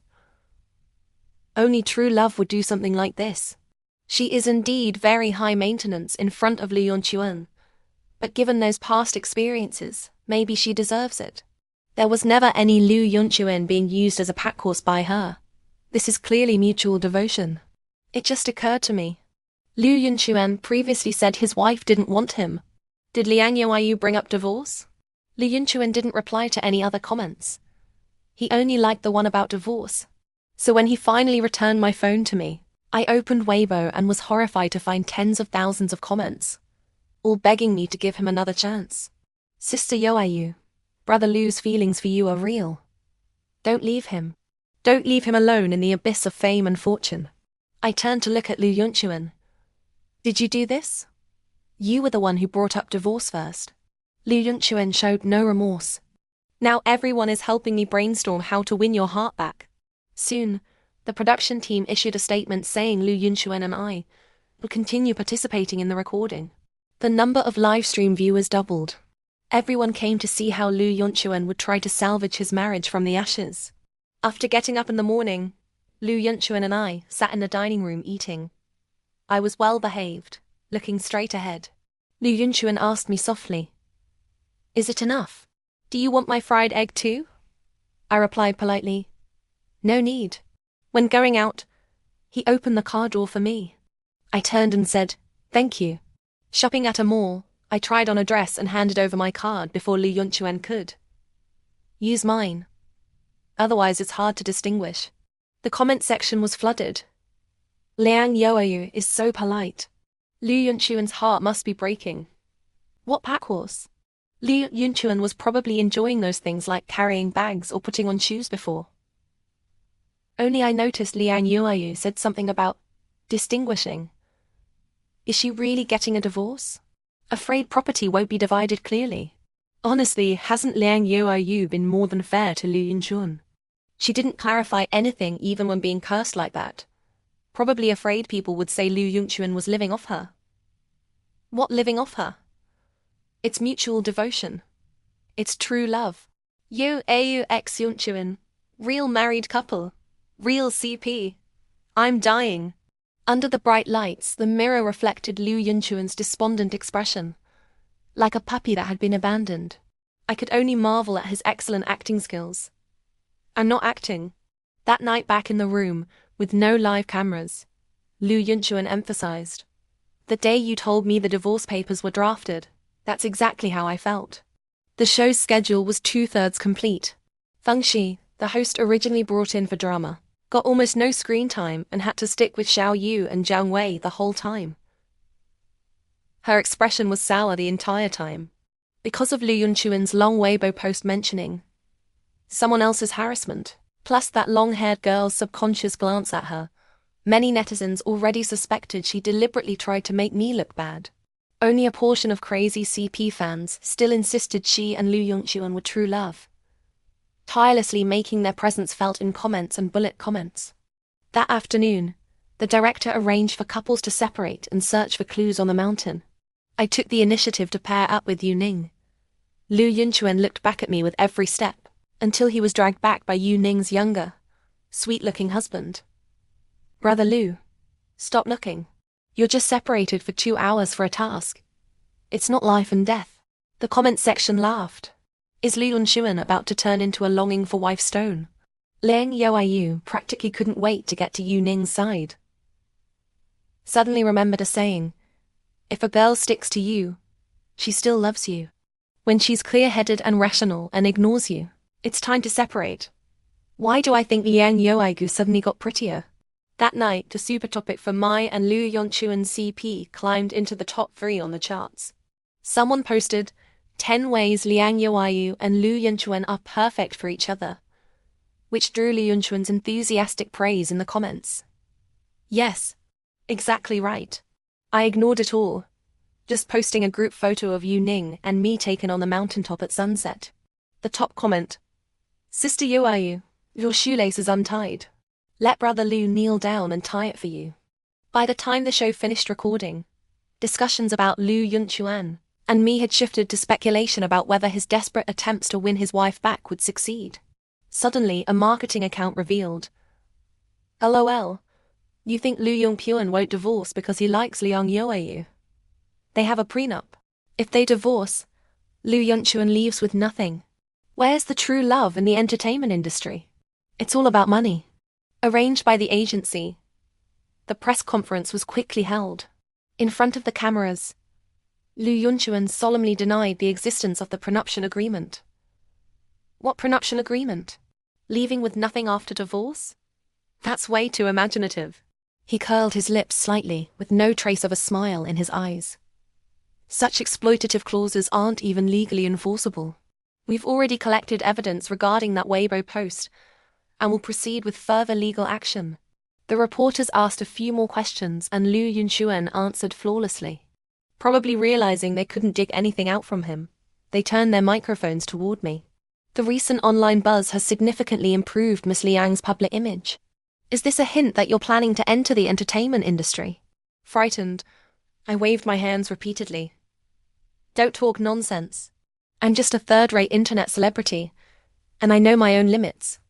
S1: Only true love would do something like this. She is indeed very high maintenance in front of Liu Yunchuan, but given those past experiences, maybe she deserves it. There was never any Liu Yunchuan being used as a pack horse by her. This is clearly mutual devotion. It just occurred to me. Liu Yunchuan previously said his wife didn't want him. Did Liang Youyou bring up divorce? Liu Yunchuan didn't reply to any other comments. He only liked the one about divorce. So when he finally returned my phone to me, I opened Weibo and was horrified to find tens of thousands of comments, all begging me to give him another chance. Sister Youyou, Brother Liu's feelings for you are real. Don't leave him. Don't leave him alone in the abyss of fame and fortune. I turned to look at Liu Yunchuan. Did you do this? You were the one who brought up divorce first. Liu Yunchuan showed no remorse. Now everyone is helping me brainstorm how to win your heart back. Soon, the production team issued a statement saying Liu Yunchuan and I will continue participating in the recording. The number of live stream viewers doubled. Everyone came to see how Liu Yunchuan would try to salvage his marriage from the ashes. After getting up in the morning, Liu Yunchuan and I sat in the dining room eating. I was well behaved, looking straight ahead. Liu Yunchuan asked me softly, "Is it enough? Do you want my fried egg too?" I replied politely, "No need." When going out, he opened the car door for me. I turned and said, "Thank you." Shopping at a mall, I tried on a dress and handed over my card before Liu Yunchuan could. "Use mine. Otherwise it's hard to distinguish." The comment section was flooded. Liang Youyou is so polite. Liu Yunchuan's heart must be breaking. What pack horse? Liu Yunchuan was probably enjoying those things like carrying bags or putting on shoes before. Only I noticed Liang Youyou said something about distinguishing. Is she really getting a divorce? Afraid property won't be divided clearly. Honestly, hasn't Liang Youyou been more than fair to Liu Yunchuan? She didn't clarify anything even when being cursed like that. Probably afraid people would say Liu Yunchuan was living off her. What living off her? It's mutual devotion. It's true love. Youyou x Yunchuan. Real married couple. Real CP. I'm dying. Under the bright lights, the mirror reflected Liu Yunchuan's despondent expression, like a puppy that had been abandoned. I could only marvel at his excellent acting skills. I'm not acting. That night back in the room, with no live cameras, Liu Yunchuan emphasized. The day you told me the divorce papers were drafted, that's exactly how I felt. The show's schedule was 2/3 complete. Feng Shi, the host originally brought in for drama, got almost no screen time and had to stick with Xiao Yu and Jiang Wei the whole time. Her expression was sour the entire time, because of Liu Yunchuan's long Weibo post mentioning someone else's harassment, plus that long-haired girl's subconscious glance at her. Many netizens already suspected she deliberately tried to make me look bad. Only a portion of crazy CP fans still insisted she and Liu Yunchuan were true love, tirelessly making their presence felt in comments and bullet comments. That afternoon, the director arranged for couples to separate and search for clues on the mountain. I took the initiative to pair up with Yu Ning. Liu Yunchuan looked back at me with every step, until he was dragged back by Yu Ning's younger, sweet-looking husband. "Brother Liu, stop looking." You're just separated for 2 hours for a task. It's not life and death. The comment section laughed. Is Liang Youyou about to turn into a longing for wife stone? Liang Youyou practically couldn't wait to get to Yu Ning's side. Suddenly remembered a saying, if a girl sticks to you, she still loves you. When she's clear-headed and rational and ignores you, it's time to separate. Why do I think Liang Youyou suddenly got prettier? That night, the super topic for Mai and Liu Yonchuan's CP climbed into the top 3 on the charts. Someone posted, 10 ways Liang Youyou and Liu Yonchuan are perfect for each other, which drew Liu Yonchuan's enthusiastic praise in the comments. Yes, exactly right. I ignored it all, just posting a group photo of Yu Ning and me taken on the mountaintop at sunset. The top comment, Sister Youyou, your shoelace is untied. Let Brother Liu kneel down and tie it for you. By the time the show finished recording, discussions about Liu Yonchuan and me had shifted to speculation about whether his desperate attempts to win his wife back would succeed. Suddenly, a marketing account revealed, LOL, you think Liu Yonchuan won't divorce because he likes Liang Youyou? They have a prenup. If they divorce, Liu Yonchuan leaves with nothing. Where's the true love in the entertainment industry? It's all about money. Arranged by the agency, the press conference was quickly held. In front of the cameras, Liu Yonchuan solemnly denied the existence of the prenuptial agreement. What prenuptial agreement? Leaving with nothing after divorce? That's way too imaginative. He curled his lips slightly, with no trace of a smile in his eyes. Such exploitative clauses aren't even legally enforceable. We've already collected evidence regarding that Weibo post, and will proceed with further legal action. The reporters asked a few more questions and Liu Yonchuan answered flawlessly. Probably realizing they couldn't dig anything out from him, they turned their microphones toward me. The recent online buzz has significantly improved Miss Liang's public image. Is this a hint that you're planning to enter the entertainment industry? Frightened, I waved my hands repeatedly. Don't talk nonsense. I'm just a third-rate internet celebrity, and I know my own limits.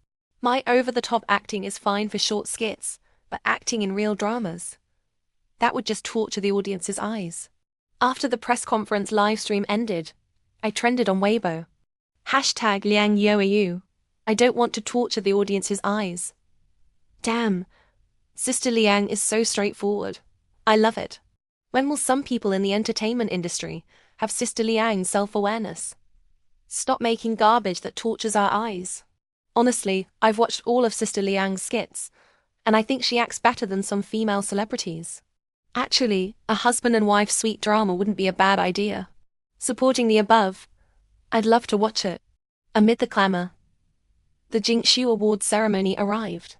S1: My over-the-top acting is fine for short skits, but acting in real dramas, that would just torture the audience's eyes. After the press conference livestream ended, I trended on Weibo. #Liang Youyou. I don't want to torture the audience's eyes. Damn, Sister Liang is so straightforward. I love it. When will some people in the entertainment industry have Sister Liang's self-awareness? Stop making garbage that tortures our eyes. Honestly, I've watched all of Sister Liang's skits, and I think she acts better than some female celebrities. Actually, a husband and wife sweet drama wouldn't be a bad idea. Supporting the above, I'd love to watch it. Amid the clamor, the Jinxu Awards ceremony arrived.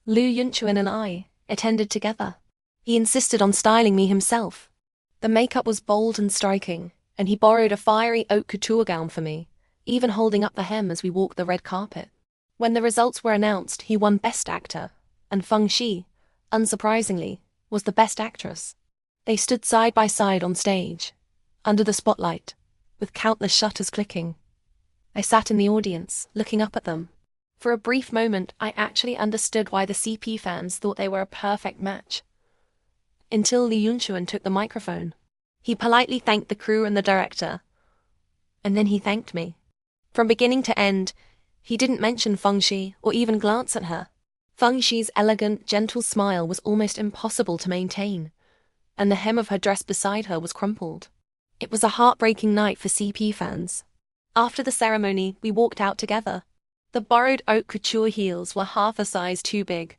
S1: Liu Yonchuan and I attended together. He insisted on styling me himself. The makeup was bold and striking, and he borrowed a fiery haute couture gown for me, even holding up the hem as we walked the red carpet. When the results were announced, he won Best Actor, and Feng Shi, unsurprisingly, was the Best Actress. They stood side by side on stage, under the spotlight, with countless shutters clicking. I sat in the audience, looking up at them. For a brief moment, I actually understood why the CP fans thought they were a perfect match. Until Liu Yonchuan took the microphone. He politely thanked the crew and the director, and then he thanked me. From beginning to end, he didn't mention Feng Shi or even glance at her. Feng Shi's elegant, gentle smile was almost impossible to maintain, and the hem of her dress beside her was crumpled. It was a heartbreaking night for CP fans. After the ceremony, we walked out together. The borrowed haute couture heels were half a size too big,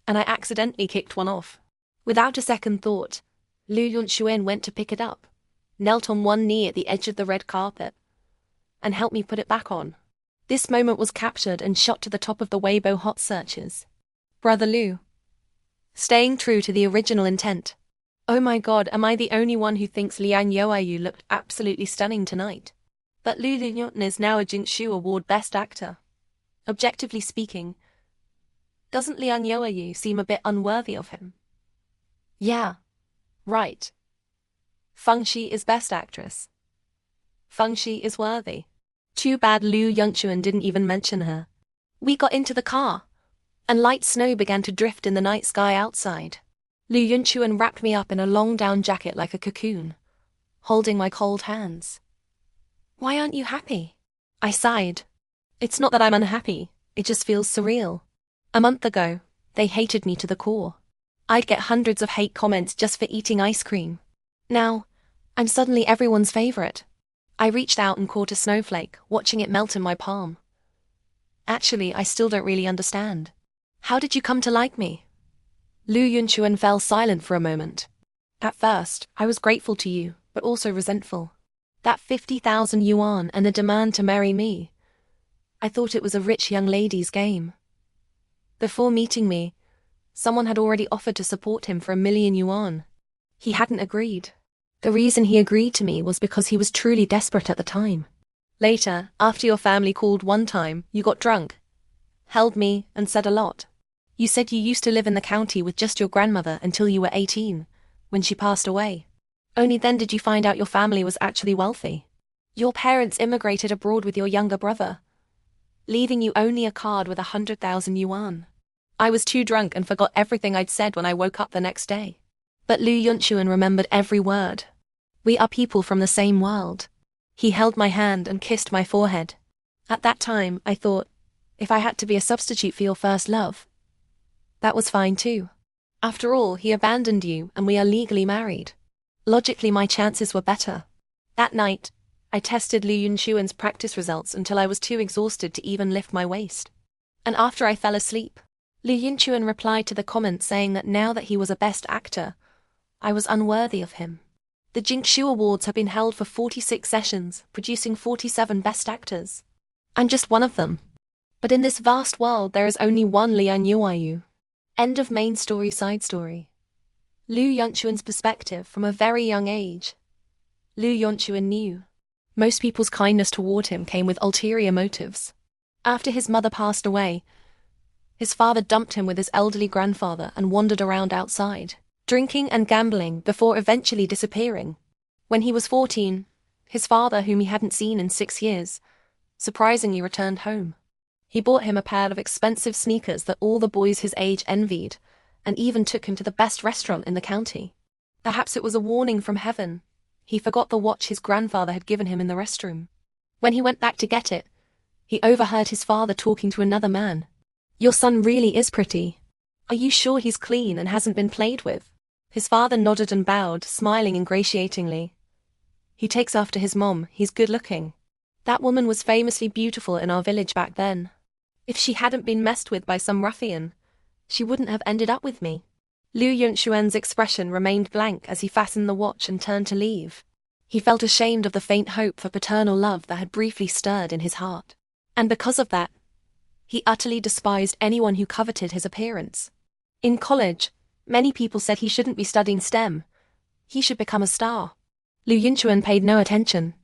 S1: and I accidentally kicked one off. Without a second thought, Liu Yonchuan went to pick it up, knelt on one knee at the edge of the red carpet, and helped me put it back on. This moment was captured and shot to the top of the Weibo hot searches. Brother Liu. Staying true to the original intent. Oh my god, am I the only one who thinks Liang Youyou looked absolutely stunning tonight? But Liu Yonchuan is now a Jinxu Award Best Actor. Objectively speaking, doesn't Liang Youyou seem a bit unworthy of him? Yeah, right. Feng Shi is Best Actress. Feng Shi is worthy. Too bad Liu Yonchuan didn't even mention her. We got into the car, and light snow began to drift in the night sky outside. Liu Yuan wrapped me up in a long down jacket like a cocoon, holding my cold hands. Why aren't you happy? I sighed. It's not that I'm unhappy, it just feels surreal. A month ago, they hated me to the core. I'd get hundreds of hate comments just for eating ice cream. Now, I'm suddenly everyone's favorite. I reached out and caught a snowflake, watching it melt in my palm. Actually, I still don't really understand. How did you come to like me? Liu Yuan fell silent for a moment. At first, I was grateful to you, but also resentful. That 50,000 yuan and the demand to marry me. I thought it was a rich young lady's game. Before meeting me, someone had already offered to support him for 1,000,000 yuan. He hadn't agreed. The reason he agreed to me was because he was truly desperate at the time. Later, after your family called one time, you got drunk, held me, and said a lot. You said you used to live in the county with just your grandmother until you were 18, when she passed away. Only then did you find out your family was actually wealthy. Your parents immigrated abroad with your younger brother, leaving you only a card with 100,000 yuan. I was too drunk and forgot everything I'd said when I woke up the next day. But Liu Yuan remembered every word. We are people from the same world. He held my hand and kissed my forehead. At that time, I thought, if I had to be a substitute for your first love, that was fine too. After all, he abandoned you and we are legally married. Logically, my chances were better. That night, I tested Liu Yuan's practice results until I was too exhausted to even lift my waist. And after I fell asleep, Liu Yuan replied to the comment saying that now that he was a best actor, I was unworthy of him. The Jingshu Awards have been held for 46 sessions, producing 47 best actors. I'm just one of them. But in this vast world there is only one Liang Youyou. End of main story. Side story. Liu Yuan's perspective from a very young age. Liu Yuan knew most people's kindness toward him came with ulterior motives. After his mother passed away, his father dumped him with his elderly grandfather and wandered around outside, drinking and gambling before eventually disappearing. When he was 14, his father, whom he hadn't seen in 6 years, surprisingly returned home. He bought him a pair of expensive sneakers that all the boys his age envied, and even took him to the best restaurant in the county. Perhaps it was a warning from heaven. He forgot the watch his grandfather had given him in the restroom. When he went back to get it, he overheard his father talking to another man. Your son really is pretty. Are you sure he's clean and hasn't been played with? His father nodded and bowed, smiling ingratiatingly. He takes after his mom, he's good looking. That woman was famously beautiful in our village back then. If she hadn't been messed with by some ruffian, she wouldn't have ended up with me. Liu Yuan's expression remained blank as he fastened the watch and turned to leave. He felt ashamed of the faint hope for paternal love that had briefly stirred in his heart. And because of that, he utterly despised anyone who coveted his appearance. In college, many people said he shouldn't be studying STEM. He should become a star. Liu Yuan paid no attention.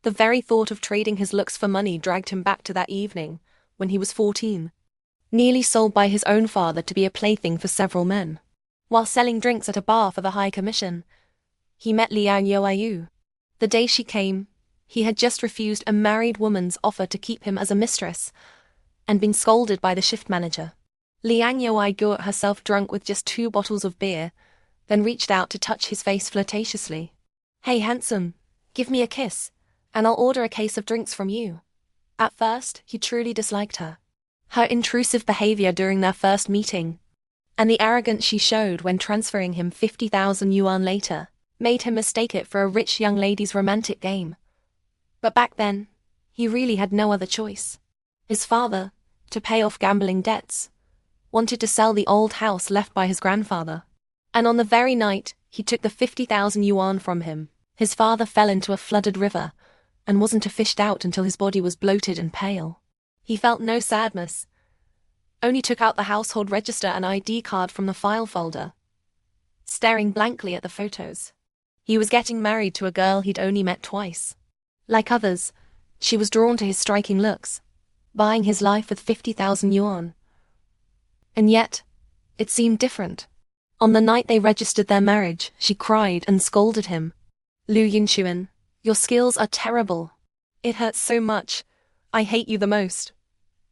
S1: The very thought of trading his looks for money dragged him back to that evening, when he was 14. Nearly sold by his own father to be a plaything for several men. While selling drinks at a bar for the high commission, he met Liang Youyou. The day she came, he had just refused a married woman's offer to keep him as a mistress, and been scolded by the shift manager. Liang Youyou got herself drunk with just 2 bottles of beer, then reached out to touch his face flirtatiously. Hey handsome, give me a kiss, and I'll order a case of drinks from you. At first, he truly disliked her. Her intrusive behavior during their first meeting, and the arrogance she showed when transferring him 50,000 yuan later, made him mistake it for a rich young lady's romantic game. But back then, he really had no other choice. His father, to pay off gambling debts, wanted to sell the old house left by his grandfather. And on the very night he took the 50,000 yuan from him, his father fell into a flooded river, and wasn't fished out until his body was bloated and pale. He felt no sadness, only took out the household register and ID card from the file folder, staring blankly at the photos. He was getting married to a girl he'd only met twice. Like others, she was drawn to his striking looks, buying his life with 50,000 yuan. And yet, it seemed different. On the night they registered their marriage, she cried and scolded him. Liu Yuan, your skills are terrible. It hurts so much. I hate you the most.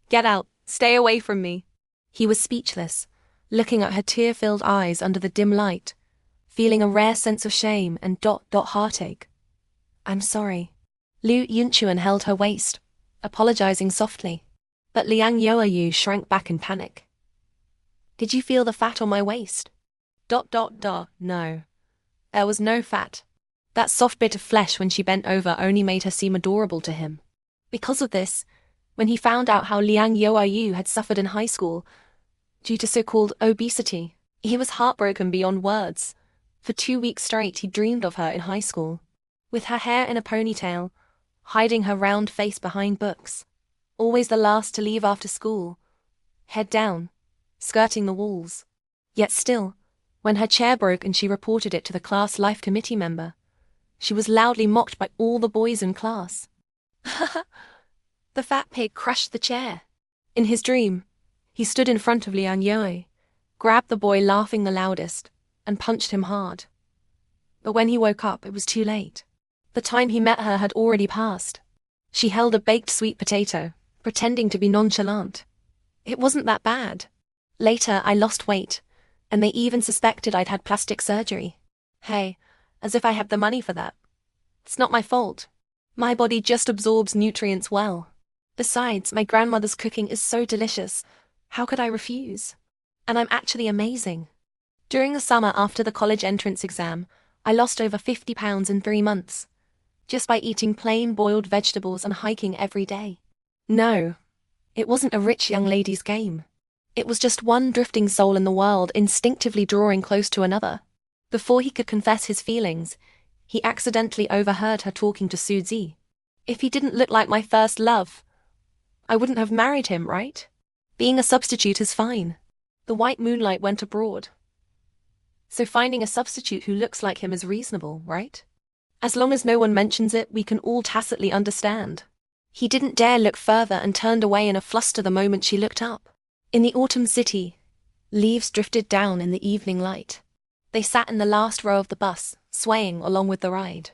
S1: Get out, stay away from me. He was speechless, looking at her tear-filled eyes under the dim light, feeling a rare sense of shame and heartache. "I'm sorry." Liu Yunchuan held her waist, apologizing softly. But Liang Youyou shrank back in panic. "Did you feel the fat on my waist?" No. There was no fat. That soft bit of flesh when she bent over only made her seem adorable to him. Because of this, when he found out how Liang Youyou had suffered in high school due to so-called obesity, he was heartbroken beyond words. For 2 weeks straight he dreamed of her in high school, with her hair in a ponytail, hiding her round face behind books, always the last to leave after school, head down, skirting the walls. Yet still, when her chair broke and she reported it to the class life committee member, she was loudly mocked by all the boys in class. The fat pig crushed the chair. In his dream, he stood in front of Liang Youyou, grabbed the boy laughing the loudest, and punched him hard. But when he woke up, it was too late. The time he met her had already passed. She held a baked sweet potato, pretending to be nonchalant. "It wasn't that bad. Later, I lost weight, and they even suspected I'd had plastic surgery. Hey, as if I have the money for that. It's not my fault. My body just absorbs nutrients well. Besides, my grandmother's cooking is so delicious. How could I refuse? And I'm actually amazing. During the summer after the college entrance exam, I lost over 50 pounds in 3 months, just by eating plain boiled vegetables and hiking every day." No, it wasn't a rich young lady's game. It was just one drifting soul in the world instinctively drawing close to another. Before he could confess his feelings, he accidentally overheard her talking to Suzy. "If he didn't look like my first love, I wouldn't have married him, right? Being a substitute is fine. The white moonlight went abroad. So finding a substitute who looks like him is reasonable, right? As long as no one mentions it, we can all tacitly understand." He didn't dare look further and turned away in a fluster the moment she looked up. In the autumn city, leaves drifted down in the evening light. They sat in the last row of the bus, swaying along with the ride.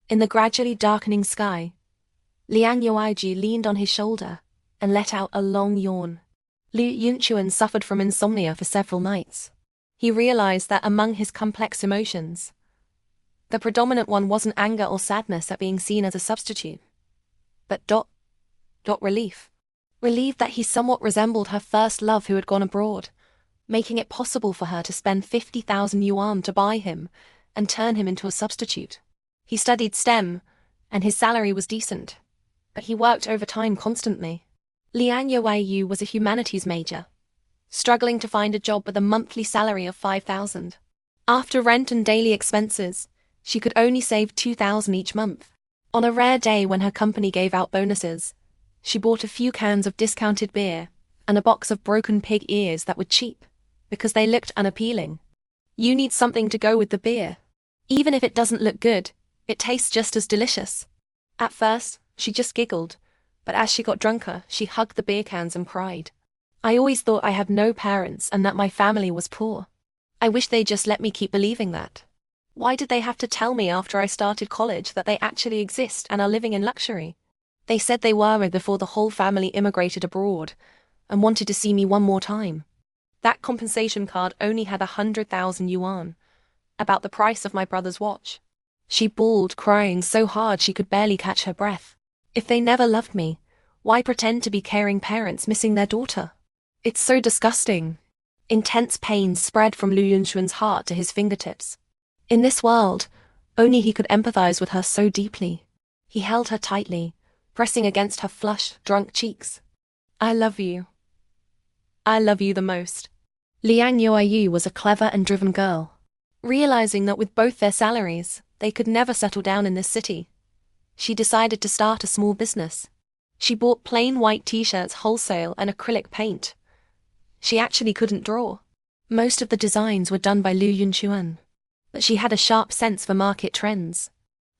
S1: In the gradually darkening sky, Liang Youyou leaned on his shoulder and let out a long yawn. Liu Yunchuan suffered from insomnia for several nights. He realized that among his complex emotions, the predominant one wasn't anger or sadness at being seen as a substitute, but relief. Relieved that he somewhat resembled her first love who had gone abroad, making it possible for her to spend 50,000 yuan to buy him and turn him into a substitute. He studied STEM, and his salary was decent, but he worked overtime constantly. Liang Youyou was a humanities major, struggling to find a job with a monthly salary of 5,000. After rent and daily expenses, she could only save 2,000 each month. On a rare day when her company gave out bonuses, she bought a few cans of discounted beer and a box of broken pig ears that were cheap, because they looked unappealing. You need something to go with the beer. Even if it doesn't look good, it tastes just as delicious. At first, she just giggled, but as she got drunker, she hugged the beer cans and cried. "I always thought I had no parents and that my family was poor. I wish they just let me keep believing that. Why did they have to tell me after I started college that they actually exist and are living in luxury? They said they were before the whole family immigrated abroad and wanted to see me one more time. That compensation card only had 100,000 yuan, about the price of my brother's watch." She bawled, crying so hard she could barely catch her breath. If they never loved me, why pretend to be caring parents missing their daughter? It's so disgusting. Intense pain spread from Liu Yunchuan's heart to his fingertips. In this world, only he could empathize with her so deeply. He held her tightly, pressing against her flushed, drunk cheeks. "I love you. I love you the most." Liang Youyou was a clever and driven girl. Realizing that with both their salaries, they could never settle down in this city, she decided to start a small business. She bought plain white t-shirts wholesale and acrylic paint. She actually couldn't draw. Most of the designs were done by Liu Yunchuan, but she had a sharp sense for market trends.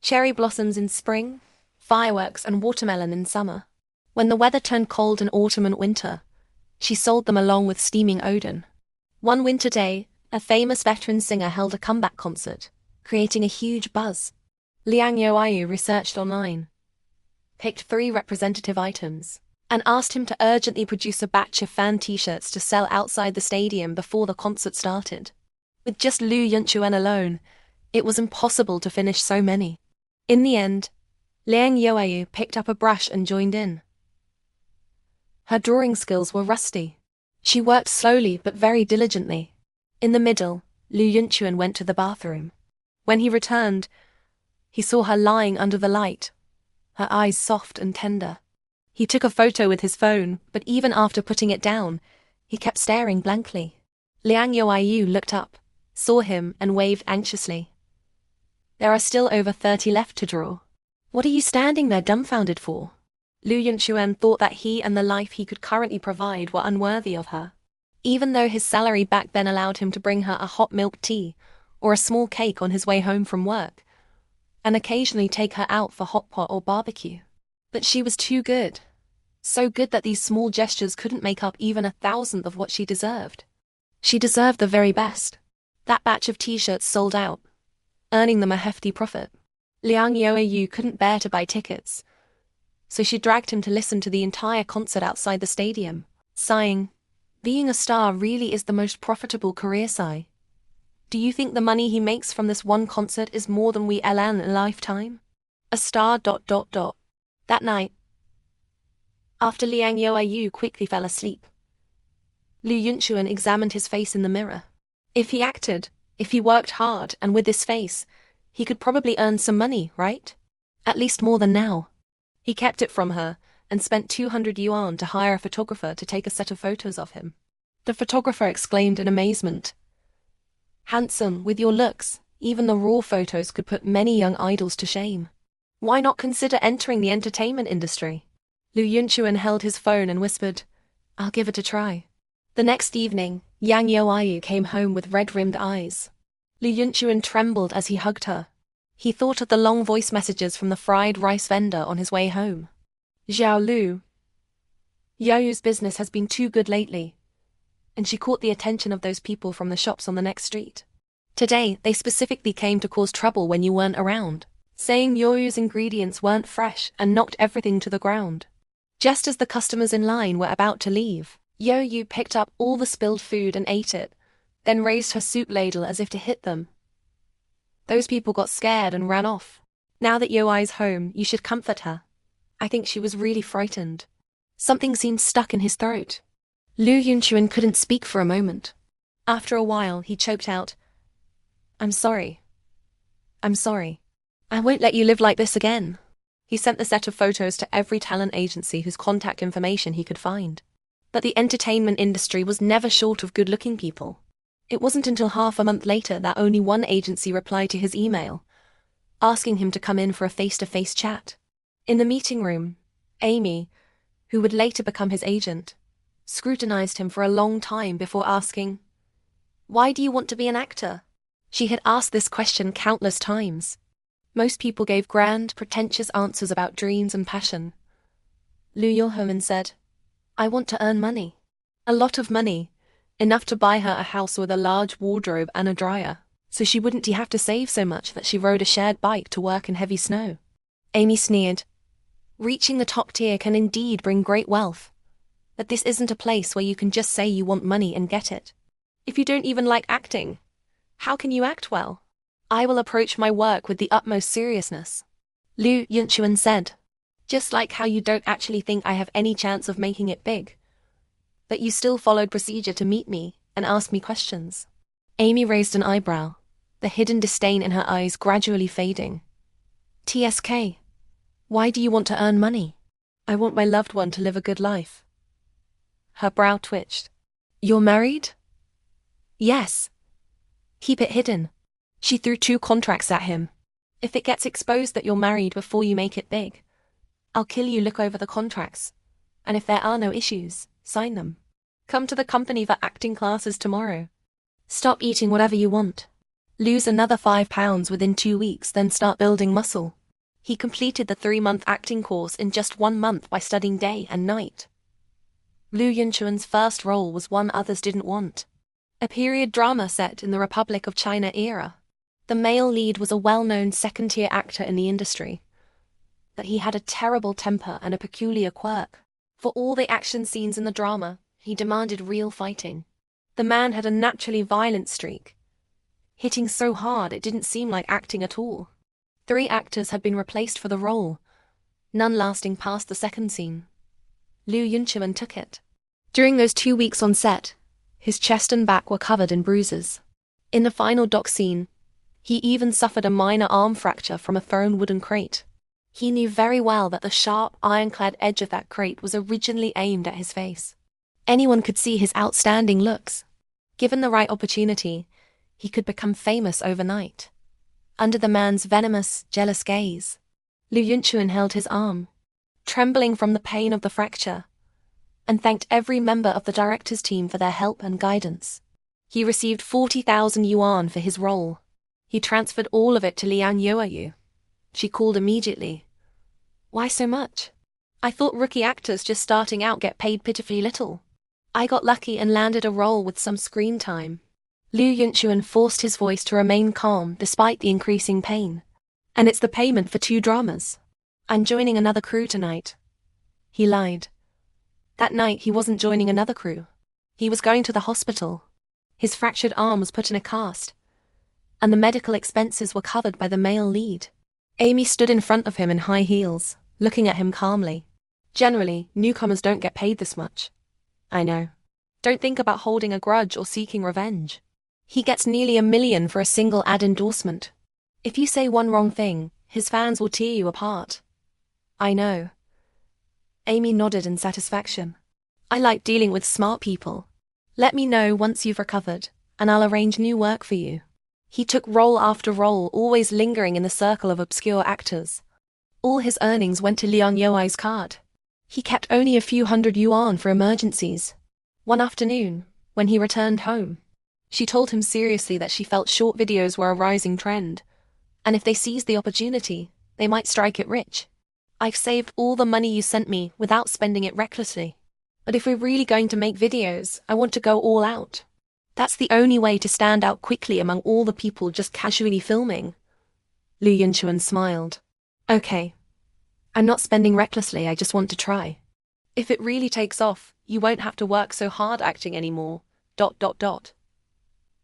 S1: Cherry blossoms in spring, fireworks and watermelon in summer. When the weather turned cold in autumn and winter, she sold them along with steaming Odin. One winter day, a famous veteran singer held a comeback concert, creating a huge buzz. Liang Youyou researched online, picked 3 representative items, and asked him to urgently produce a batch of fan t-shirts to sell outside the stadium before the concert started. With just Liu Yuan alone, it was impossible to finish so many. In the end, Liang Youyou picked up a brush and joined in. Her drawing skills were rusty. She worked slowly but very diligently. In the middle, Liu Yuan went to the bathroom. When he returned, he saw her lying under the light, her eyes soft and tender. He took a photo with his phone, but even after putting it down, he kept staring blankly. Liang Youyou looked up, saw him, and waved anxiously. There are still over 30 left to draw. What are you standing there dumbfounded for? Liu Yuan thought that he and the life he could currently provide were unworthy of her. Even though his salary back then allowed him to bring her a hot milk tea or a small cake on his way home from work, and occasionally take her out for hot pot or barbecue. But she was too good. So good that these small gestures couldn't make up even 1,000th of what she deserved. She deserved the very best. That batch of t-shirts sold out, earning them a hefty profit. Liang Youyou couldn't bear to buy tickets, so she dragged him to listen to the entire concert outside the stadium, sighing, "Being a star really is the most profitable career, Sai. Do you think the money he makes from this one concert is more than we earn in a lifetime? A star... That night, after Liang Youyou quickly fell asleep, Liu Yuan examined his face in the mirror. If he acted, if he worked hard, and with this face, he could probably earn some money, right? At least more than now. He kept it from her and spent 200 yuan to hire a photographer to take a set of photos of him. The photographer exclaimed in amazement, "Handsome, with your looks, even the raw photos could put many young idols to shame. Why not consider entering the entertainment industry?" Liu Yuan held his phone and whispered, "I'll give it a try." The next evening, Liang Youyou came home with red-rimmed eyes. Liu Yuan trembled as he hugged her. He thought of the long voice messages from the fried rice vendor on his way home. "Xiao Lu, Youyou's business has been too good lately," and she caught the attention of those people from the shops on the next street. "Today, they specifically came to cause trouble when you weren't around, saying Youyou's ingredients weren't fresh and knocked everything to the ground." Just as the customers in line were about to leave, Youyou picked up all the spilled food and ate it, then raised her soup ladle as if to hit them. Those people got scared and ran off. "Now that Youyou's home, you should comfort her. I think she was really frightened." Something seemed stuck in his throat. Liu Yuan couldn't speak for a moment. After a while, he choked out, "I'm sorry. I'm sorry. I won't let you live like this again." He sent the set of photos to every talent agency whose contact information he could find. But the entertainment industry was never short of good-looking people. It wasn't until half a month later that only one agency replied to his email, asking him to come in for a face-to-face chat. In the meeting room, Amy, who would later become his agent, scrutinized him for a long time before asking, "Why do you want to be an actor?" She had asked this question countless times. Most people gave grand, pretentious answers about dreams and passion. Liu Yuan said, "I want to earn money. A lot of money. Enough to buy her a house with a large wardrobe and a dryer, so she wouldn't have to save so much that she rode a shared bike to work in heavy snow." Amy sneered, "Reaching the top tier can indeed bring great wealth, but this isn't a place where you can just say you want money and get it. If you don't even like acting, how can you act well? I will approach my work with the utmost seriousness." Liu Yuan said, "Just like how you don't actually think I have any chance of making it big, but you still followed procedure to meet me and ask me questions." Amy raised an eyebrow, the hidden disdain in her eyes gradually fading. "TSK, why do you want to earn money?" "I want my loved one to live a good life." Her brow twitched. "You're married?" "Yes." "Keep it hidden." She threw 2 contracts at him. "If it gets exposed that you're married before you make it big, I'll kill you. Look over the contracts, and if there are no issues, sign them. Come to the company for acting classes tomorrow. Stop eating whatever you want. Lose another 5 pounds within 2 weeks, then start building muscle." He completed the 3-month acting course in just 1 month by studying day and night. Liu Yuan's first role was one others didn't want. A period drama set in the Republic of China era. The male lead was a well-known second-tier actor in the industry, but he had a terrible temper and a peculiar quirk. For all the action scenes in the drama, he demanded real fighting. The man had a naturally violent streak, hitting so hard it didn't seem like acting at all. 3 actors had been replaced for the role, none lasting past the second scene. Liu Yuan took it. During those 2 weeks on set, his chest and back were covered in bruises. In the final dock scene, he even suffered a minor arm fracture from a thrown wooden crate. He knew very well that the sharp, ironclad edge of that crate was originally aimed at his face. Anyone could see his outstanding looks. Given the right opportunity, he could become famous overnight. Under the man's venomous, jealous gaze, Liu Yuan held his arm, trembling from the pain of the fracture, and thanked every member of the director's team for their help and guidance. He received 40,000 yuan for his role. He transferred all of it to Liang Youyou. She called immediately. "Why so much? I thought rookie actors just starting out get paid pitifully little. I got lucky and landed a role with some screen time." Liu Yuan forced his voice to remain calm despite the increasing pain. "And it's the payment for 2 dramas. I'm joining another crew tonight." He lied. That night he wasn't joining another crew. He was going to the hospital. His fractured arm was put in a cast, and the medical expenses were covered by the male lead. Amy stood in front of him in high heels, looking at him calmly. "Generally, newcomers don't get paid this much." "I know. Don't think about holding a grudge or seeking revenge. He gets nearly $1 million for a single ad endorsement. If you say one wrong thing, his fans will tear you apart." "I know." Amy nodded in satisfaction. "I like dealing with smart people. Let me know once you've recovered, and I'll arrange new work for you." He took role after role, always lingering in the circle of obscure actors. All his earnings went to Liang Youyou's card. He kept only a few hundred yuan for emergencies. One afternoon, when he returned home, she told him seriously that she felt short videos were a rising trend, and if they seized the opportunity, they might strike it rich. "I've saved all the money you sent me without spending it recklessly. But if we're really going to make videos, I want to go all out. That's the only way to stand out quickly among all the people just casually filming." Liu Yuan smiled. "Okay. I'm not spending recklessly, I just want to try. If it really takes off, you won't have to work so hard acting anymore. ...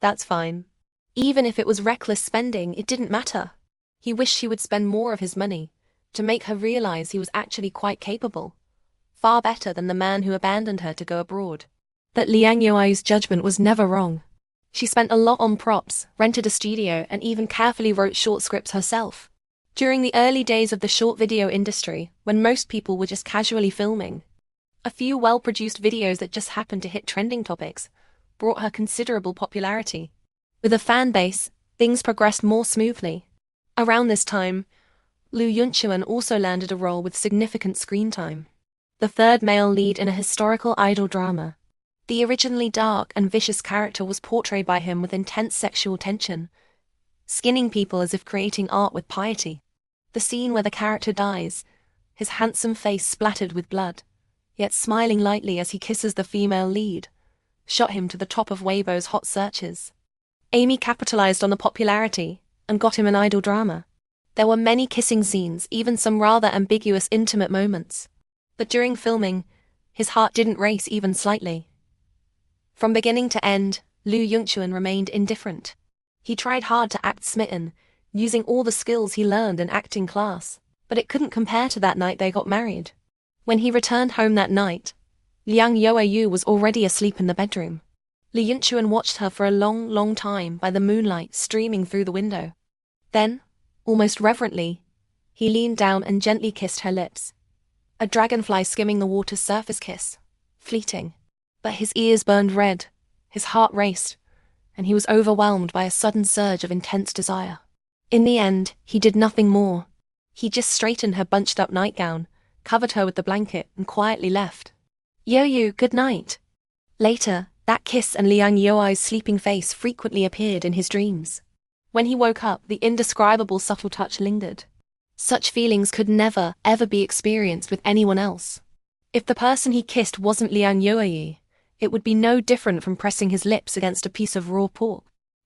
S1: That's fine." Even if it was reckless spending, it didn't matter. He wished he would spend more of his money, to make her realize he was actually quite capable. Far better than the man who abandoned her to go abroad. But Liang Youyou's judgment was never wrong. She spent a lot on props, rented a studio, and even carefully wrote short scripts herself. During the early days of the short video industry, when most people were just casually filming, a few well-produced videos that just happened to hit trending topics brought her considerable popularity. With a fan base, things progressed more smoothly. Around this time, Liu Yuan also landed a role with significant screen time. The third male lead in a historical idol drama. The originally dark and vicious character was portrayed by him with intense sexual tension, skinning people as if creating art with piety. The scene where the character dies, his handsome face splattered with blood, yet smiling lightly as he kisses the female lead, shot him to the top of Weibo's hot searches. Amy capitalized on the popularity and got him an idol drama. There were many kissing scenes, even some rather ambiguous intimate moments. But during filming, his heart didn't race even slightly. From beginning to end, Liu Yuan remained indifferent. He tried hard to act smitten, using all the skills he learned in acting class, but it couldn't compare to that night they got married. When he returned home that night, Liang Youyou was already asleep in the bedroom. Liu Yuan watched her for a long time by the moonlight streaming through the window. Then, almost reverently, he leaned down and gently kissed her lips. A dragonfly skimming the water's surface kiss, fleeting. But his ears burned red, his heart raced, and he was overwhelmed by a sudden surge of intense desire. In the end, he did nothing more. He just straightened her bunched-up nightgown, covered her with the blanket, and quietly left. "Youyou, good night." Later, that kiss and Liang Youyou's sleeping face frequently appeared in his dreams. When he woke up, the indescribable subtle touch lingered. Such feelings could never, ever be experienced with anyone else. If the person he kissed wasn't Liang Youyou, it would be no different from pressing his lips against a piece of raw pork.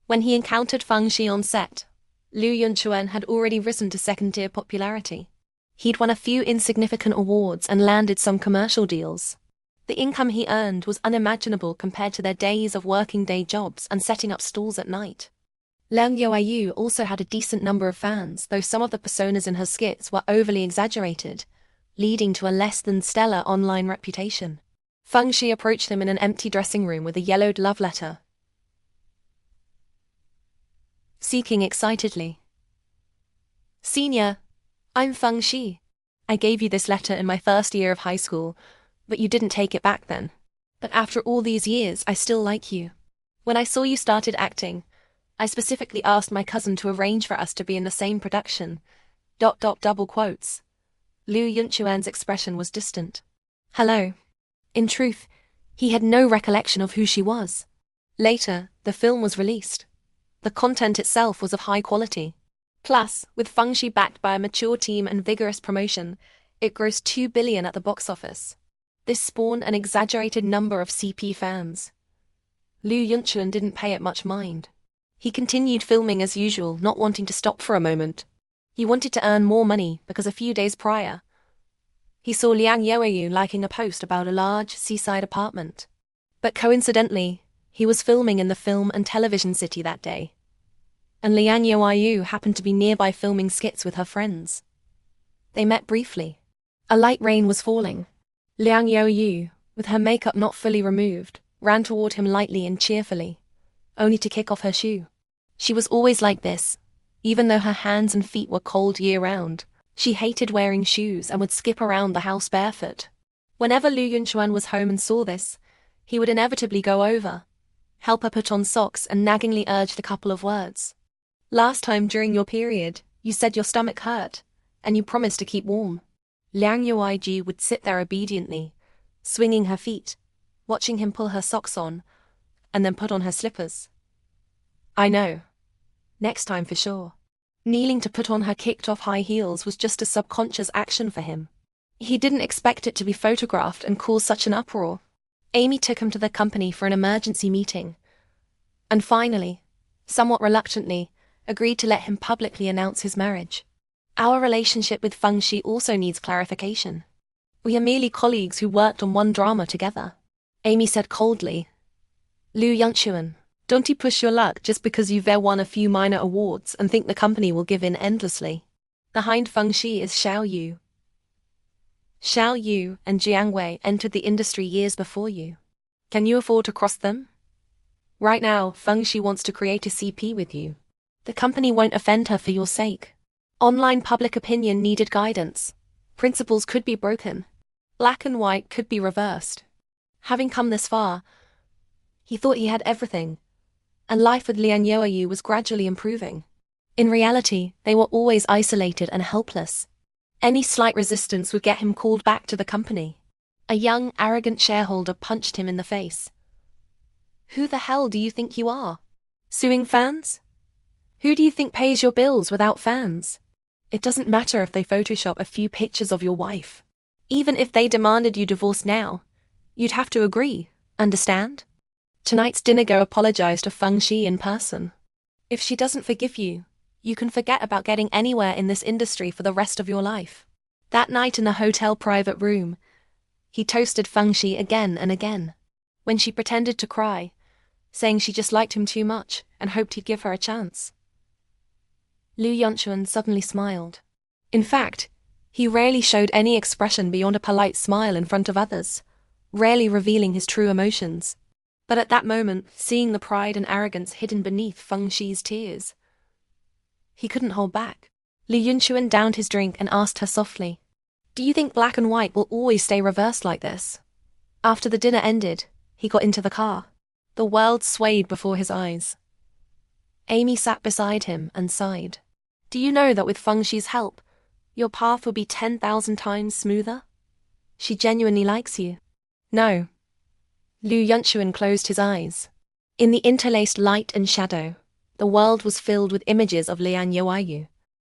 S1: When he encountered Feng Shi on set, Liu Yuan had already risen to second-tier popularity. He'd won a few insignificant awards and landed some commercial deals. The income he earned was unimaginable compared to their days of working day jobs and setting up stalls at night. Liang Youyou also had a decent number of fans, though some of the personas in her skits were overly exaggerated, leading to a less than stellar online reputation. Feng Shi approached him in an empty dressing room with a yellowed love letter, seeking excitedly. "Senior, I'm Feng Shi. I gave you this letter in my first year of high school, but you didn't take it back then. But after all these years, I still like you. When I saw you started acting, I specifically asked my cousin to arrange for us to be in the same production. Double quotes. Liu Yunchuan's expression was distant. Hello. In truth, he had no recollection of who she was. Later, the film was released. The content itself was of high quality. Plus, with Feng Shi backed by a mature team and vigorous promotion, it grossed 2 billion at the box office. This spawned an exaggerated number of CP fans. Liu Yunchuan didn't pay it much mind. He continued filming as usual, not wanting to stop for a moment. He wanted to earn more money because a few days prior, he saw Liang Youyou liking a post about a large seaside apartment. But coincidentally, he was filming in the film and television city that day. And Liang Youyou happened to be nearby filming skits with her friends. They met briefly. A light rain was falling. Liang Youyou, with her makeup not fully removed, ran toward him lightly and cheerfully, only to kick off her shoe. She was always like this. Even though her hands and feet were cold year-round, she hated wearing shoes and would skip around the house barefoot. Whenever Liu Yunchuan was home and saw this, he would inevitably go over, help her put on socks and naggingly urge the couple of words. Last time during your period, you said your stomach hurt, and you promised to keep warm. Liang Youyou would sit there obediently, swinging her feet, watching him pull her socks on, and then put on her slippers. I know. Next time for sure. Kneeling to put on her kicked-off high heels was just a subconscious action for him. He didn't expect it to be photographed and cause such an uproar. Amy took him to the company for an emergency meeting. And finally, somewhat reluctantly, agreed to let him publicly announce his marriage. Our relationship with Feng Shi also needs clarification. We are merely colleagues who worked on one drama together. Amy said coldly. Liu Yunchuan, don't you push your luck just because you've won a few minor awards and think the company will give in endlessly. Behind Feng Shi is Xiao Yu. Xiao Yu and Jiang Wei entered the industry years before you. Can you afford to cross them? Right now, Feng Shi wants to create a CP with you. The company won't offend her for your sake. Online public opinion needed guidance. Principles could be broken. Black and white could be reversed. Having come this far, he thought he had everything, and life with Liang Youyou was gradually improving. In reality, they were always isolated and helpless. Any slight resistance would get him called back to the company. A young, arrogant shareholder punched him in the face. Who the hell do you think you are? Suing fans? Who do you think pays your bills without fans? It doesn't matter if they Photoshop a few pictures of your wife. Even if they demanded you divorce now, you'd have to agree, understand? Tonight's dinner, go apologize to Feng Shi in person. If she doesn't forgive you, you can forget about getting anywhere in this industry for the rest of your life. That night in the hotel private room, he toasted Feng Shi again and again. When she pretended to cry, saying she just liked him too much and hoped he'd give her a chance. Liu Yunchuan suddenly smiled. In fact, he rarely showed any expression beyond a polite smile in front of others, rarely revealing his true emotions. But at that moment, seeing the pride and arrogance hidden beneath Feng Shi's tears, he couldn't hold back. Liu Yunchuan downed his drink and asked her softly, "Do you think black and white will always stay reversed like this?" After the dinner ended, he got into the car. The world swayed before his eyes. Amy sat beside him and sighed. Do you know that with Feng Shi's help, your path will be 10,000 times smoother? She genuinely likes you. No. Liu Yunchuan closed his eyes. In the interlaced light and shadow, the world was filled with images of Liang Youyou.